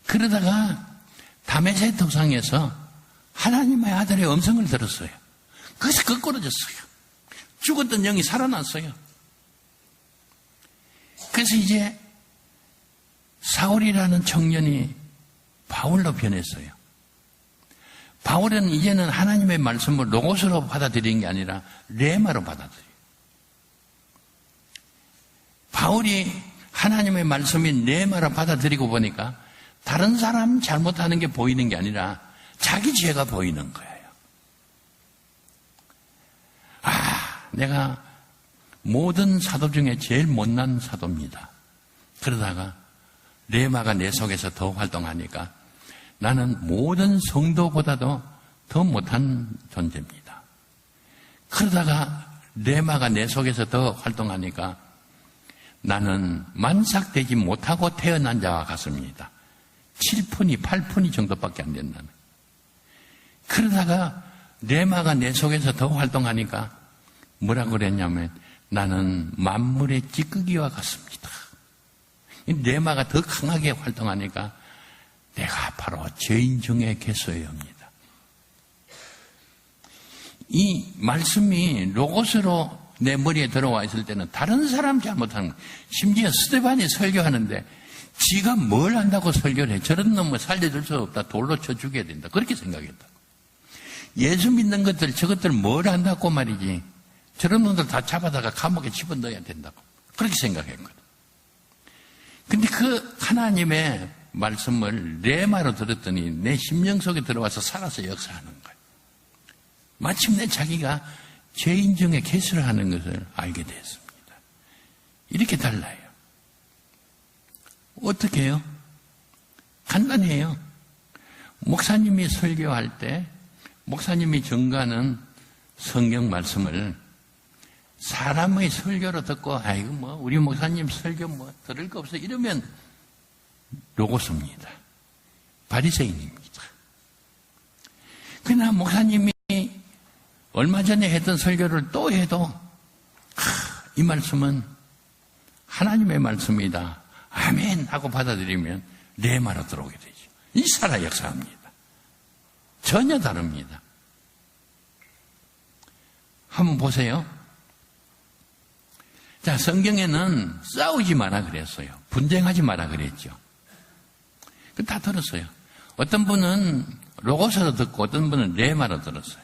Speaker 2: 그러다가 다메섹 도상에서 하나님의 아들의 음성을 들었어요. 그래서 거꾸러졌어요. 죽었던 영이 살아났어요. 그래서 이제 사울이라는 청년이 바울로 변했어요. 바울은 이제는 하나님의 말씀을 로고스로 받아들이는 게 아니라 레마로 받아들여요. 바울이 하나님의 말씀이 레마로 받아들이고 보니까 다른 사람 잘못하는 게 보이는 게 아니라 자기 죄가 보이는 거예요. 내가 모든 사도 중에 제일 못난 사도입니다. 그러다가 레마가 내 속에서 더 활동하니까 나는 모든 성도보다도 더 못한 존재입니다. 그러다가 레마가 내 속에서 더 활동하니까 나는 만삭되지 못하고 태어난 자와 같습니다. 7푼이 8푼이 정도밖에 안 된다는. 그러다가 레마가 내 속에서 더 활동하니까 뭐라고 그랬냐면 나는 만물의 찌꺼기와 같습니다. 레마가 더 강하게 활동하니까 내가 바로 죄인 중에 개소여입니다. 이 말씀이 로고스로 내 머리에 들어와 있을 때는 다른 사람 잘못하는 거예요. 심지어 스데반이 설교하는데 지가 뭘 안다고 설교를 해. 저런 놈을 살려줄 수 없다. 돌로 쳐 죽여야 된다. 그렇게 생각했다. 예수 믿는 것들 저것들 뭘 안다고 말이지. 저런 놈들 다 잡아다가 감옥에 집어넣어야 된다고. 그렇게 생각했거든. 근데 그 하나님의 말씀을 레마로 들었더니 내 심령 속에 들어와서 살아서 역사하는 거예요. 마침내 자기가 죄인 중에 개수를 하는 것을 알게 되었습니다. 이렇게 달라요. 어떻게 해요? 간단해요. 목사님이 설교할 때 목사님이 전가하는 성경 말씀을 사람의 설교로 듣고 아이고 뭐 우리 목사님 설교 뭐 들을 거 없어 이러면 로고스입니다. 바리새인입니다. 그러나 목사님이 얼마 전에 했던 설교를 또 해도 이 말씀은 하나님의 말씀이다. 아멘 하고 받아들이면 레마로 들어오게 되죠. 이 살아 역사합니다. 전혀 다릅니다. 한번 보세요. 자, 성경에는 싸우지 마라 그랬어요. 분쟁하지 마라 그랬죠. 다 들었어요. 어떤 분은 로고스로 듣고 어떤 분은 레마로 들었어요.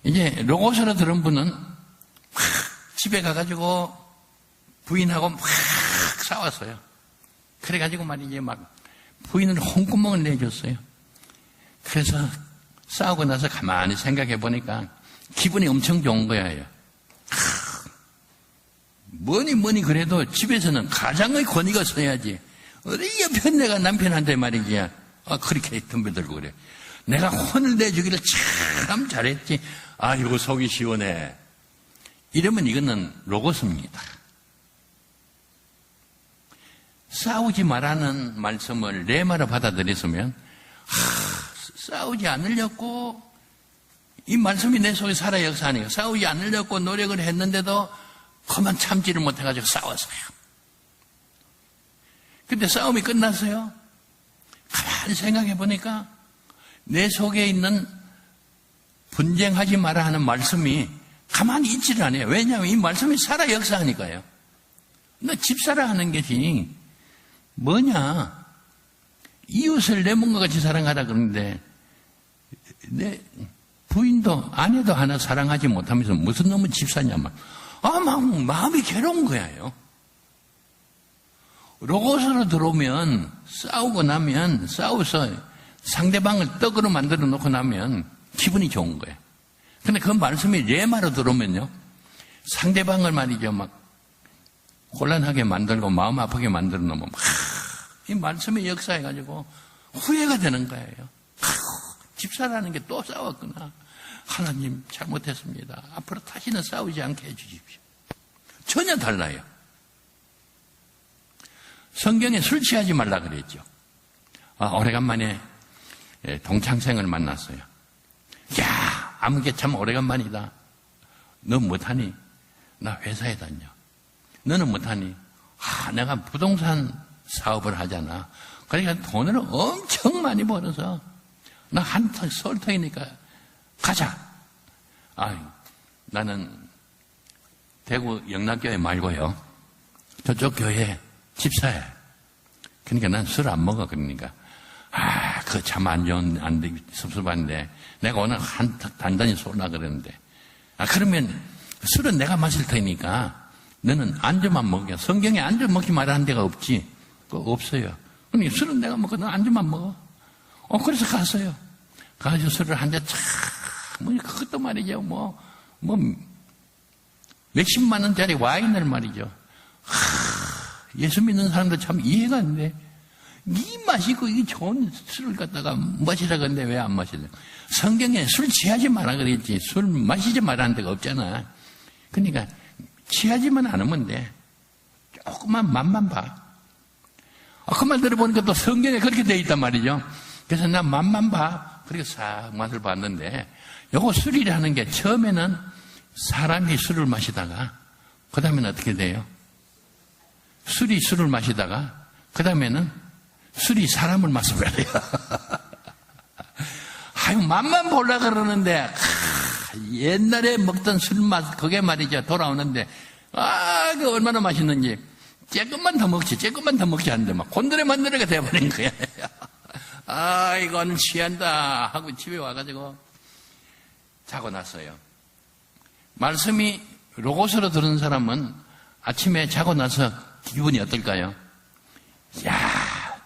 Speaker 2: 이제 로고스로 들은 분은 집에 가가지고 부인하고 막 싸웠어요. 그래가지고 말이지 막 부인을 홍구멍을 내줬어요. 그래서 싸우고 나서 가만히 생각해 보니까 기분이 엄청 좋은 거예요. 뭐니 그래도 집에서는 가장의 권위가 서야지. 어디 옆에 내가 남편한테 말이지. 그렇게 덤벼들고 그래. 내가 혼을 내주기를 참 잘했지. 아이고 속이 시원해. 이러면 이거는 로고스입니다. 싸우지 말라는 말씀을 레마로 받아들였으면 싸우지 않으려고 이 말씀이 내 속에 살아 역사하니까 싸우지 않으려고 노력을 했는데도 그만 참지를 못해가지고 싸웠어요. 근데 싸움이 끝났어요. 가만히 생각해 보니까 내 속에 있는 분쟁하지 마라 하는 말씀이 가만히 있지를 않아요. 왜냐하면 이 말씀이 살아 역사하니까요. 너 집사라 하는 것이 뭐냐? 이웃을 내 몸과 같이 사랑하라 그러는데 부인도 아내도 하나 사랑하지 못하면서 무슨 놈의 집사냐 막 마음이 괴로운 거예요. 로봇으로 들어오면 싸우고 나면 싸워서 상대방을 떡으로 만들어 놓고 나면 기분이 좋은 거예요. 근데 그 말씀이 레마로 들어오면요, 상대방을 말이죠, 막 곤란하게 만들고 마음 아프게 만들어 놓으면 이 말씀의 역사해가지고 후회가 되는 거예요. 집사라는 게 또 싸웠구나. 하나님 잘못했습니다. 앞으로 다시는 싸우지 않게 해주십시오. 전혀 달라요. 성경에 술 취하지 말라 그랬죠. 오래간만에 동창생을 만났어요. 야, 아무개 참 오래간만이다. 너 못하니? 나 회사에 다녀. 너는 못하니? 내가 부동산 사업을 하잖아. 그러니까 돈을 엄청 많이 벌어서 나 한턱 설터이니까 가자. 나는 대구 영락교회 말고요, 저쪽 교회 집사해. 그러니까 난 술 안 먹어. 그러니까 그거 참 안 좋은, 안 돼, 섭섭한데 내가 오늘 한턱 단단히 쏠라 그러는데, 그러면 술은 내가 마실 테니까 너는 안주만 먹여. 성경에 안주 먹지 말라는 데가 없지. 그거 없어요. 그러니까 술은 내가 먹고 너 안주만 먹어. 그래서 갔어요. 가서 술을 한 잔 그것도 말이죠. 몇십만 원짜리 와인을 말이죠. 예수 믿는 사람들 참 이해가 안 돼. 이 마시고 이 좋은 술을 갖다가 마시라 그러는데 왜 안 마시냐. 성경에 술 취하지 마라 그랬지. 술 마시지 말라는 데가 없잖아. 그러니까 취하지만 않으면 돼. 조금만 맛만 봐. 그 말 들어보니까 또 성경에 그렇게 돼 있단 말이죠. 그래서 난 맛만 봐. 그리고 싹 맛을 봤는데, 요거 술이라는 게 처음에는 사람이 술을 마시다가 그 다음에는 어떻게 돼요? 술이 술을 마시다가 그 다음에는 술이 사람을 마시버려요. 맛만 보려 그러는데 옛날에 먹던 술맛 그게 말이죠. 돌아오는데 그 얼마나 맛있는지 조금만 더 먹지 하는데 막 곤드레만드레가 돼버린 거야. 이건 취한다 하고 집에 와가지고 자고 났어요. 말씀이 로고스로 들은 사람은 아침에 자고 나서 기분이 어떨까요?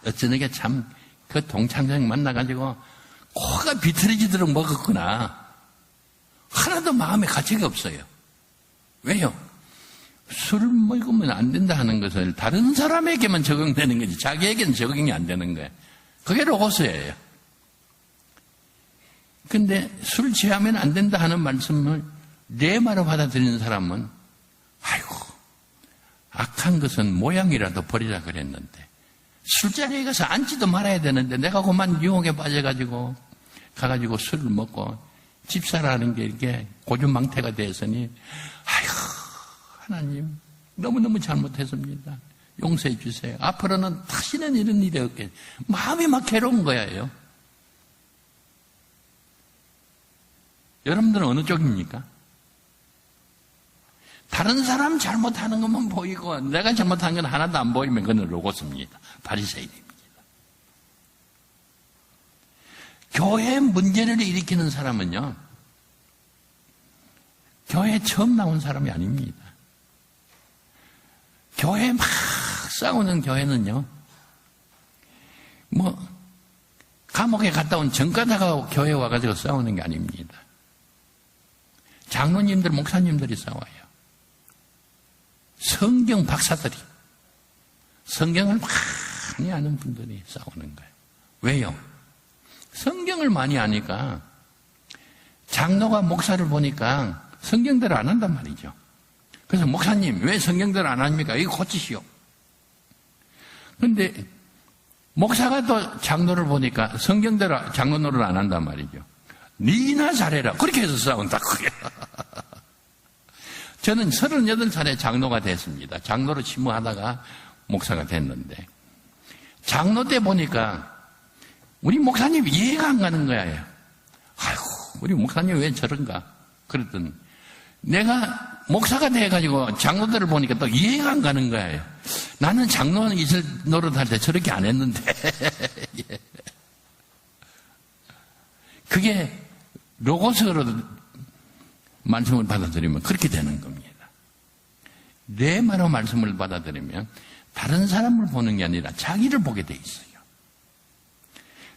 Speaker 2: 어쩌니까 참 그 동창생 만나가지고 코가 비틀어지도록 먹었구나. 하나도 마음에 가치가 없어요. 왜요? 술을 먹으면 안 된다 하는 것을 다른 사람에게만 적용되는 거지 자기에게는 적용이 안 되는 거예요. 그게 로고스예요. 근데 술 취하면 안 된다 하는 말씀을 내 말로 받아들이는 사람은 악한 것은 모양이라도 버리라 그랬는데 술자리에 가서 앉지도 말아야 되는데 내가 그만 유혹에 빠져가지고 가가지고 술을 먹고 집사라는 게 이렇게 고주망태가 되었으니 하나님 너무너무 잘못했습니다. 용서해 주세요. 앞으로는 다시는 이런 일이 없게. 마음이 막 괴로운 거예요. 여러분들은 어느 쪽입니까? 다른 사람 잘못하는 것만 보이고 내가 잘못한 건 하나도 안 보이면 그건 로고스입니다. 바리새인입니다. 교회 문제를 일으키는 사람은요, 교회에 처음 나온 사람이 아닙니다. 교회 막 싸우는 교회는요, 감옥에 갔다 온 전과자가 교회에 와가지고 싸우는 게 아닙니다. 장로님들, 목사님들이 싸워요. 성경 박사들이, 성경을 많이 아는 분들이 싸우는 거예요. 왜요? 성경을 많이 아니까 장로가 목사를 보니까 성경대로 안 한단 말이죠. 그래서 목사님 왜 성경대로 안 합니까? 이거 고치시오. 그런데 목사가 또 장로를 보니까 성경대로 장로 노릇을 안 한단 말이죠. 니나 잘해라. 그렇게 해서 싸운다. 그게. 저는 38살에 장로가 됐습니다. 장로로 심무하다가 목사가 됐는데 장로 때 보니까 우리 목사님 이해가 안 가는 거예요. 우리 목사님 왜 저런가? 그랬더니 내가 목사가 돼가지고 장로들을 보니까 또 이해가 안 가는 거예요. 나는 장로 이슬 노릇할 때 저렇게 안 했는데. 그게 로고스로 말씀을 받아들이면 그렇게 되는 겁니다. 레마로 말씀을 받아들이면 다른 사람을 보는 게 아니라 자기를 보게 돼 있어요.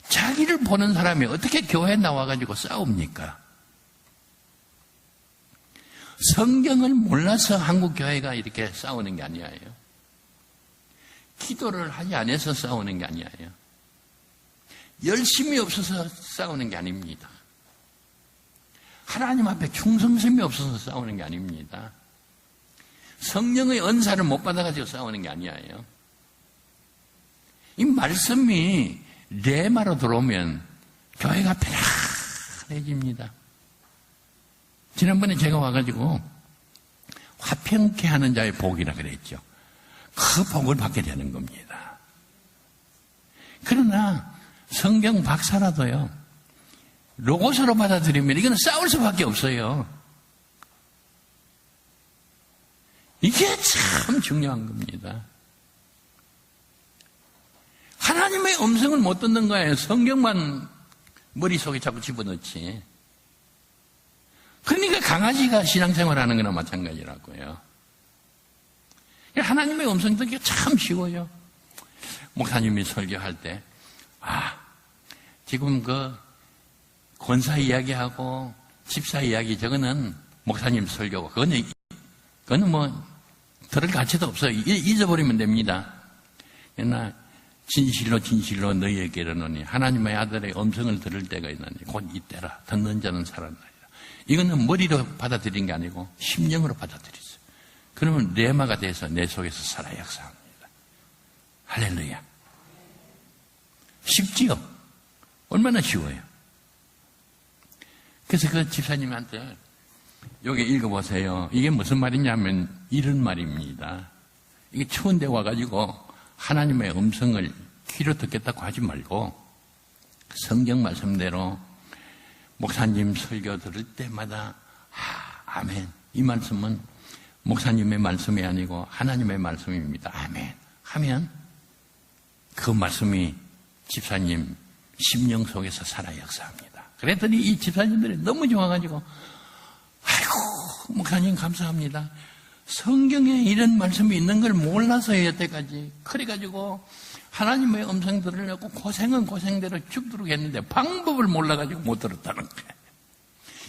Speaker 2: 자기를 보는 사람이 어떻게 교회에 나와가지고 싸웁니까? 성경을 몰라서 한국 교회가 이렇게 싸우는 게 아니에요. 기도를 하지 않아서 싸우는 게 아니에요. 열심이 없어서 싸우는 게 아닙니다. 하나님 앞에 충성심이 없어서 싸우는 게 아닙니다. 성령의 은사를 못 받아가지고 싸우는 게 아니에요. 이 말씀이 레마로 들어오면 교회가 편안해집니다. 지난번에 제가 와가지고 화평케 하는 자의 복이라 그랬죠. 그 복을 받게 되는 겁니다. 그러나 성경 박사라도요, 로고스로 받아들이면 이거는 싸울 수밖에 없어요. 이게 참 중요한 겁니다. 하나님의 음성을 못 듣는 거예요. 성경만 머릿속에 자꾸 집어넣지. 그러니까 강아지가 신앙생활하는 거나 마찬가지라고요. 하나님의 음성 듣기가 참 쉬워요. 목사님이 설교할 때, 지금 권사 이야기하고 집사 이야기 저거는 목사님 설교고 그거는 뭐 들을 가치도 없어요. 잊어버리면 됩니다. 그러나 진실로 진실로 너희에게 이르노니 하나님의 아들의 음성을 들을 때가 있나니 곧 이때라. 듣는 자는 살아나리라. 이거는 머리로 받아들인 게 아니고 심령으로 받아들였어요. 그러면 레마가 돼서 내 속에서 살아 역사합니다. 할렐루야. 쉽지요? 얼마나 쉬워요. 그래서 그 집사님한테 여기 읽어보세요. 이게 무슨 말이냐면 이런 말입니다. 이게 추운데 와가지고 하나님의 음성을 귀로 듣겠다고 하지 말고 성경 말씀대로 목사님 설교 들을 때마다 아멘. 이 말씀은 목사님의 말씀이 아니고 하나님의 말씀입니다. 아멘. 하면 그 말씀이 집사님 심령 속에서 살아 역사합니다. 그랬더니 이 집사님들이 너무 좋아가지고 아이고 목사님 감사합니다. 성경에 이런 말씀이 있는 걸 몰라서 여태까지 그래가지고 하나님의 음성 들으려고 고생은 고생대로 죽도록 했는데 방법을 몰라가지고 못 들었다는 거예요.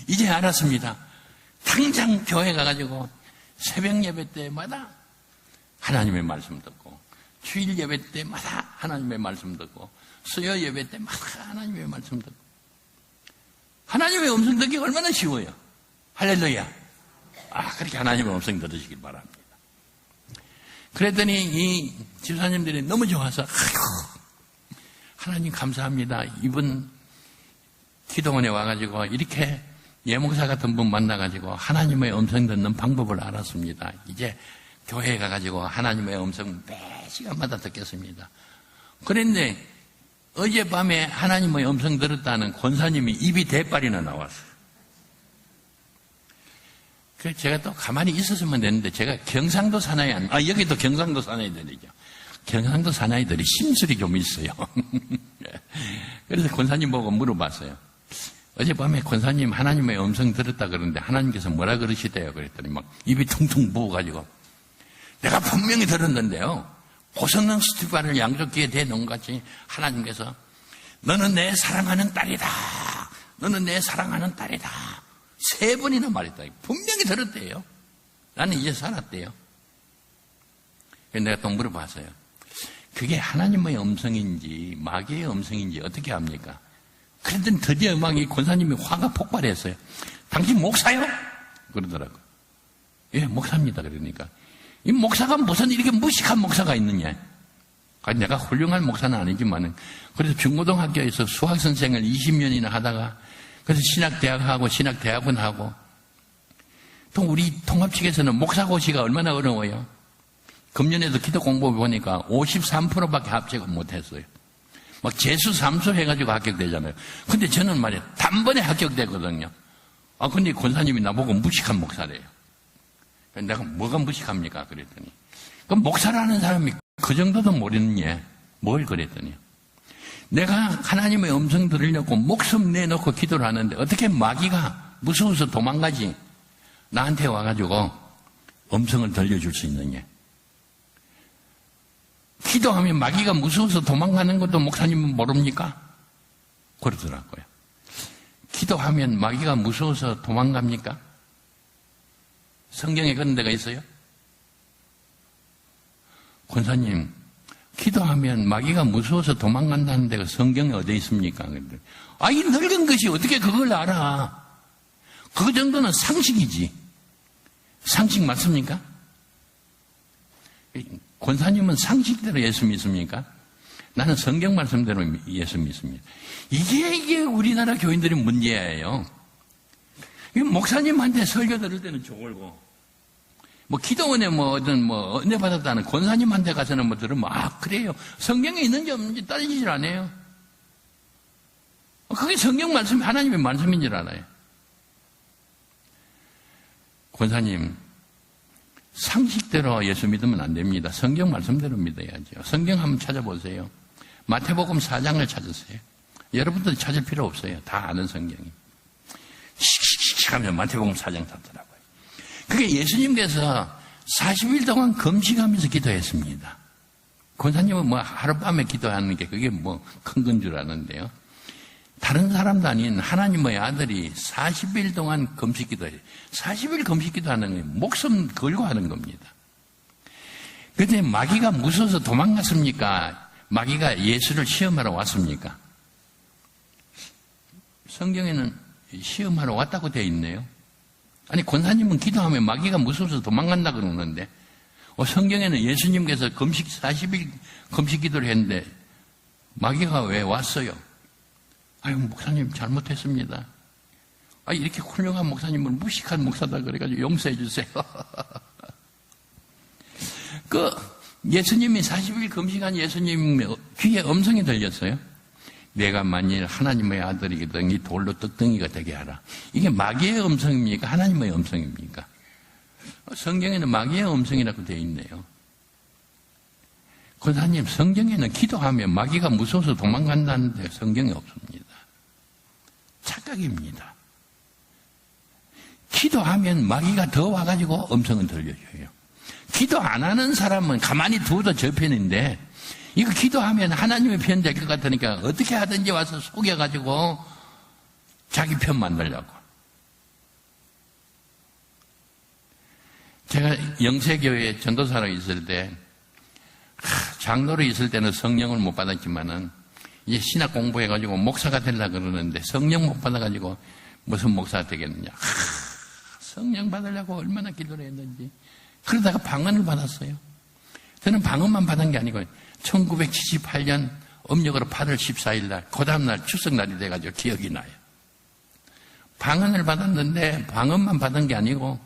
Speaker 2: 이제 알았습니다. 당장 교회 가가지고 새벽 예배 때마다 하나님의 말씀 듣고 주일 예배 때마다 하나님의 말씀 듣고 수요 예배 때마다 하나님의 말씀 듣고 하나님의 음성 듣기 얼마나 쉬워요. 할렐루야. 그렇게 하나님의 음성 들으시길 바랍니다. 그랬더니 이 집사님들이 너무 좋아서 하나님 감사합니다. 이분 기도원에 와가지고 이렇게 예목사 같은 분 만나가지고 하나님의 음성 듣는 방법을 알았습니다. 이제 교회에 가가지고 하나님의 음성 매 시간마다 듣겠습니다. 그런데 어젯밤에 하나님의 음성 들었다는 권사님이 입이 대빨이나 나왔어요. 그래서 제가 또 가만히 있었으면 되는데 제가 경상도 사나이 여기도 경상도 사나이들이죠. 경상도 사나이들이 심술이 좀 있어요. 그래서 권사님 보고 물어봤어요. 어젯밤에 권사님 하나님의 음성 들었다 그러는데 하나님께서 뭐라 그러시대요? 그랬더니 막 입이 퉁퉁 부어가지고 내가 분명히 들었는데요. 고성능 스티파를 양쪽 귀에 대놓은 것 같이 하나님께서 너는 내 사랑하는 딸이다. 너는 내 사랑하는 딸이다. 3번이나 말했다. 분명히 들었대요. 나는 이제 살았대요. 내가 또 물어봤어요. 그게 하나님의 음성인지 마귀의 음성인지 어떻게 합니까? 그랬더니 드디어 막 이 권사님이 화가 폭발했어요. 당신 목사요? 그러더라고요. 예, 목사입니다. 그러니까. 이 목사가 무슨 이렇게 무식한 목사가 있느냐. 내가 훌륭한 목사는 아니지만 그래서 중고등학교에서 수학선생을 20년이나 하다가 그래서 신학대학하고 신학대학원하고 또 우리 통합 측에서는 목사고시가 얼마나 어려워요. 금년에도 기도 공부 보니까 53%밖에 합격을 못했어요. 막 재수 3수 해가지고 합격되잖아요. 근데 저는 말이야 단번에 합격되거든요. 근데 권사님이 나보고 무식한 목사래요. 내가 뭐가 무식합니까? 그랬더니 그럼 목사라는 사람이 그 정도도 모르는 예. 뭘 그랬더니 내가 하나님의 음성 들으려고 목숨 내놓고 기도를 하는데 어떻게 마귀가 무서워서 도망가지? 나한테 와가지고 음성을 들려줄 수 있느냐? 기도하면 마귀가 무서워서 도망가는 것도 목사님은 모릅니까? 그러더라고요. 기도하면 마귀가 무서워서 도망갑니까? 성경에 그런 데가 있어요? 권사님, 기도하면 마귀가 무서워서 도망간다는 데가 성경에 어디 있습니까? 이 늙은 것이 어떻게 그걸 알아? 그 정도는 상식이지. 상식 맞습니까? 권사님은 상식대로 예수 믿습니까? 나는 성경 말씀대로 예수 믿습니다. 이게 우리나라 교인들의 문제예요. 목사님한테 설교 들을 때는 좋을고, 기도원에 은혜 받았다는 권사님한테 가서는 들으면, 그래요. 성경에 있는지 없는지 따지질 않아요. 그게 성경 말씀, 하나님의 말씀인 줄 알아요. 권사님, 상식대로 예수 믿으면 안 됩니다. 성경 말씀대로 믿어야죠. 성경 한번 찾아보세요. 마태복음 4장을 찾으세요. 여러분들 찾을 필요 없어요. 다 아는 성경이. 씩씩씩 하면 마태복음 4장 찾더라고요. 그게 예수님께서 40일 동안 금식하면서 기도했습니다. 권사님은 하룻밤에 기도하는 게 그게 큰 건 줄 아는데요. 다른 사람도 아닌 하나님의 아들이 40일 동안 금식 기도해요. 40일 금식 기도하는 게 목숨 걸고 하는 겁니다. 그런데 마귀가 무서워서 도망갔습니까? 마귀가 예수를 시험하러 왔습니까? 성경에는 시험하러 왔다고 되어 있네요. 아니, 권사님은 기도하면 마귀가 무서워서 도망간다 그러는데, 성경에는 예수님께서 40일 금식 기도를 했는데, 마귀가 왜 왔어요? 목사님 잘못했습니다. 이렇게 훌륭한 목사님을 무식한 목사다 그래가지고 용서해 주세요. 예수님이 40일 금식한 예수님 귀에 음성이 들렸어요. 내가 만일 하나님의 아들이거든 이 돌로 떡덩이가 되게 하라. 이게 마귀의 음성입니까? 하나님의 음성입니까? 성경에는 마귀의 음성이라고 되어 있네요. 권사님, 성경에는 기도하면 마귀가 무서워서 도망간다는데 성경에 없습니다. 착각입니다. 기도하면 마귀가 더 와가지고 음성을 들려줘요. 기도 안 하는 사람은 가만히 두어도 저 편인데, 이거 기도하면 하나님의 편 될 것 같으니까 어떻게 하든지 와서 속여가지고 자기 편 만들려고. 제가 영세교회 전도사로 있을 때, 장로로 있을 때는 성령을 못 받았지만은, 이제 신학 공부해가지고 목사가 되려고 그러는데 성령 못 받아가지고 무슨 목사가 되겠느냐. 성령 받으려고 얼마나 기도를 했는지. 그러다가 방언을 받았어요. 저는 방언만 받은 게 아니고 1978년 음력으로 8월 14일 날, 그 다음날 추석날이 돼가지고 기억이 나요. 방언을 받았는데 방언만 받은 게 아니고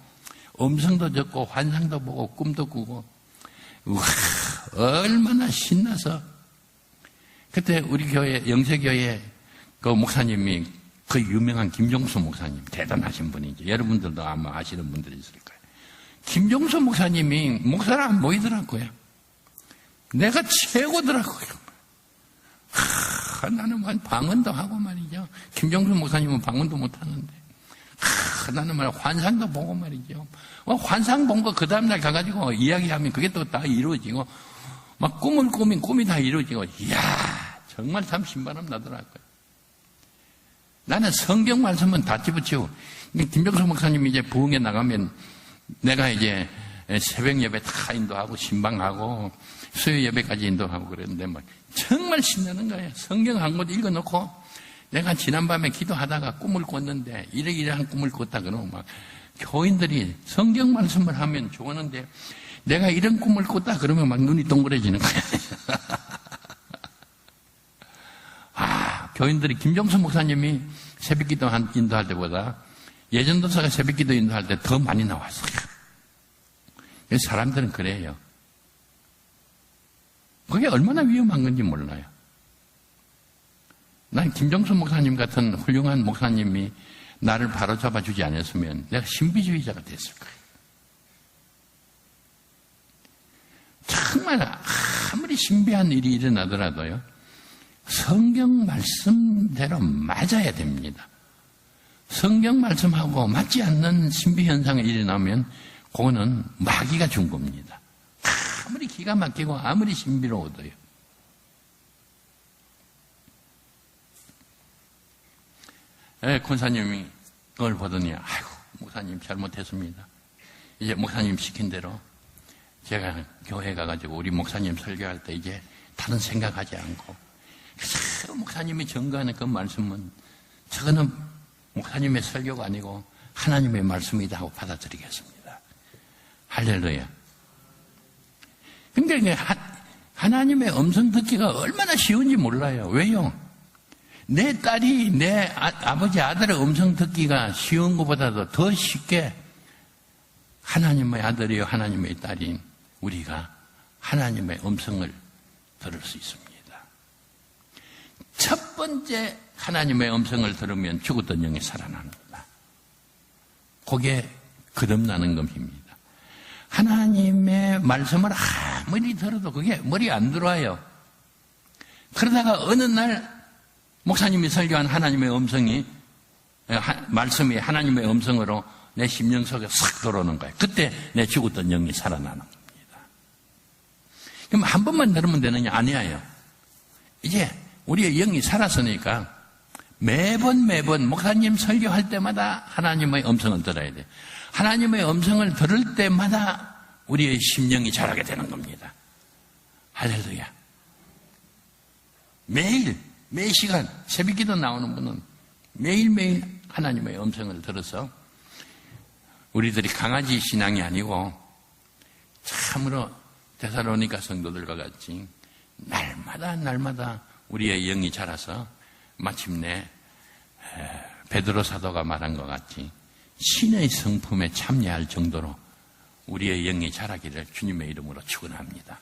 Speaker 2: 음성도 듣고 환상도 보고 꿈도 꾸고, 우와, 얼마나 신나서. 그때 우리 교회, 영세교회 그 목사님이 그 유명한 김종수 목사님, 대단하신 분이죠. 여러분들도 아마 아시는 분들이 있을 거예요. 김종수 목사님이 목사를 안 보이더라고요. 내가 최고더라고요. 나는 방언도 하고 말이죠. 김종수 목사님은 방언도 못 하는데. 나는 환상도 보고 말이죠. 환상 본 거 그 다음날 가가지고 이야기하면 그게 또 다 이루어지고, 꿈을 꾸면 꿈이 다 이루어지고, 이야, 정말 참 신바람 나더라고요. 나는 성경 말씀은 다 집어치우고, 김종수 목사님이 이제 부흥에 나가면 내가 이제 새벽 예배 다 인도하고, 신방하고, 수요 예배까지 인도하고 그랬는데, 정말 신나는 거예요. 성경 한 곳 읽어놓고, 내가 지난밤에 기도하다가 꿈을 꿨는데, 이러이러한 꿈을 꿨다 그러면 교인들이 성경 말씀을 하면 좋았는데, 내가 이런 꿈을 꿨다 그러면 눈이 동그래지는 거예요. 교인들이 김종수 목사님이 새벽 기도 인도할 때보다 예전도사가 새벽 기도 인도할 때 더 많이 나왔어요. 사람들은 그래요. 그게 얼마나 위험한 건지 몰라요. 난 김종수 목사님 같은 훌륭한 목사님이 나를 바로잡아 주지 않았으면 내가 신비주의자가 됐을 거예요. 정말 아무리 신비한 일이 일어나더라도요, 성경 말씀대로 맞아야 됩니다. 성경 말씀하고 맞지 않는 신비 현상이 일어나면 그거는 마귀가 준 겁니다. 아무리 기가 막히고 아무리 신비로워도요. 권사님이 그걸 보더니 아이고 목사님 잘못했습니다. 이제 목사님 시킨 대로 제가 교회 가가지고 우리 목사님 설교할 때 이제 다른 생각하지 않고 그래서 목사님이 전가하는 그 말씀은 저거는 목사님의 설교가 아니고 하나님의 말씀이다 하고 받아들이겠습니다. 할렐루야. 근데 하나님의 음성 듣기가 얼마나 쉬운지 몰라요. 왜요? 내 딸이 내 아버지 아들의 음성 듣기가 쉬운 것보다도 더 쉽게 하나님의 아들이요 하나님의 딸인 우리가 하나님의 음성을 들을 수 있습니다. 첫 번째 하나님의 음성을 들으면 죽었던 영이 살아납니다. 그게 거듭나는 것입니다. 하나님의 말씀을 아무리 들어도 그게 머리에 안 들어와요. 그러다가 어느 날 목사님이 설교한 하나님의 음성이 말씀이 하나님의 음성으로 내 심령 속에 싹 들어오는 거예요. 그때 내 죽었던 영이 살아나는 겁니다. 그럼 한 번만 들으면 되느냐? 아니에요. 이제 우리의 영이 살았으니까 매번 목사님 설교할 때마다 하나님의 음성을 들어야 돼요. 하나님의 음성을 들을 때마다 우리의 심령이 자라게 되는 겁니다. 할렐루야. 매일 시간 새벽기도 나오는 분은 매일매일 하나님의 음성을 들어서 우리들이 강아지 신앙이 아니고 참으로 데살로니가 성도들과 같이 날마다 우리의 영이 자라서 마침내 베드로 사도가 말한 것 같이 신의 성품에 참여할 정도로 우리의 영이 자라기를 주님의 이름으로 축원합니다.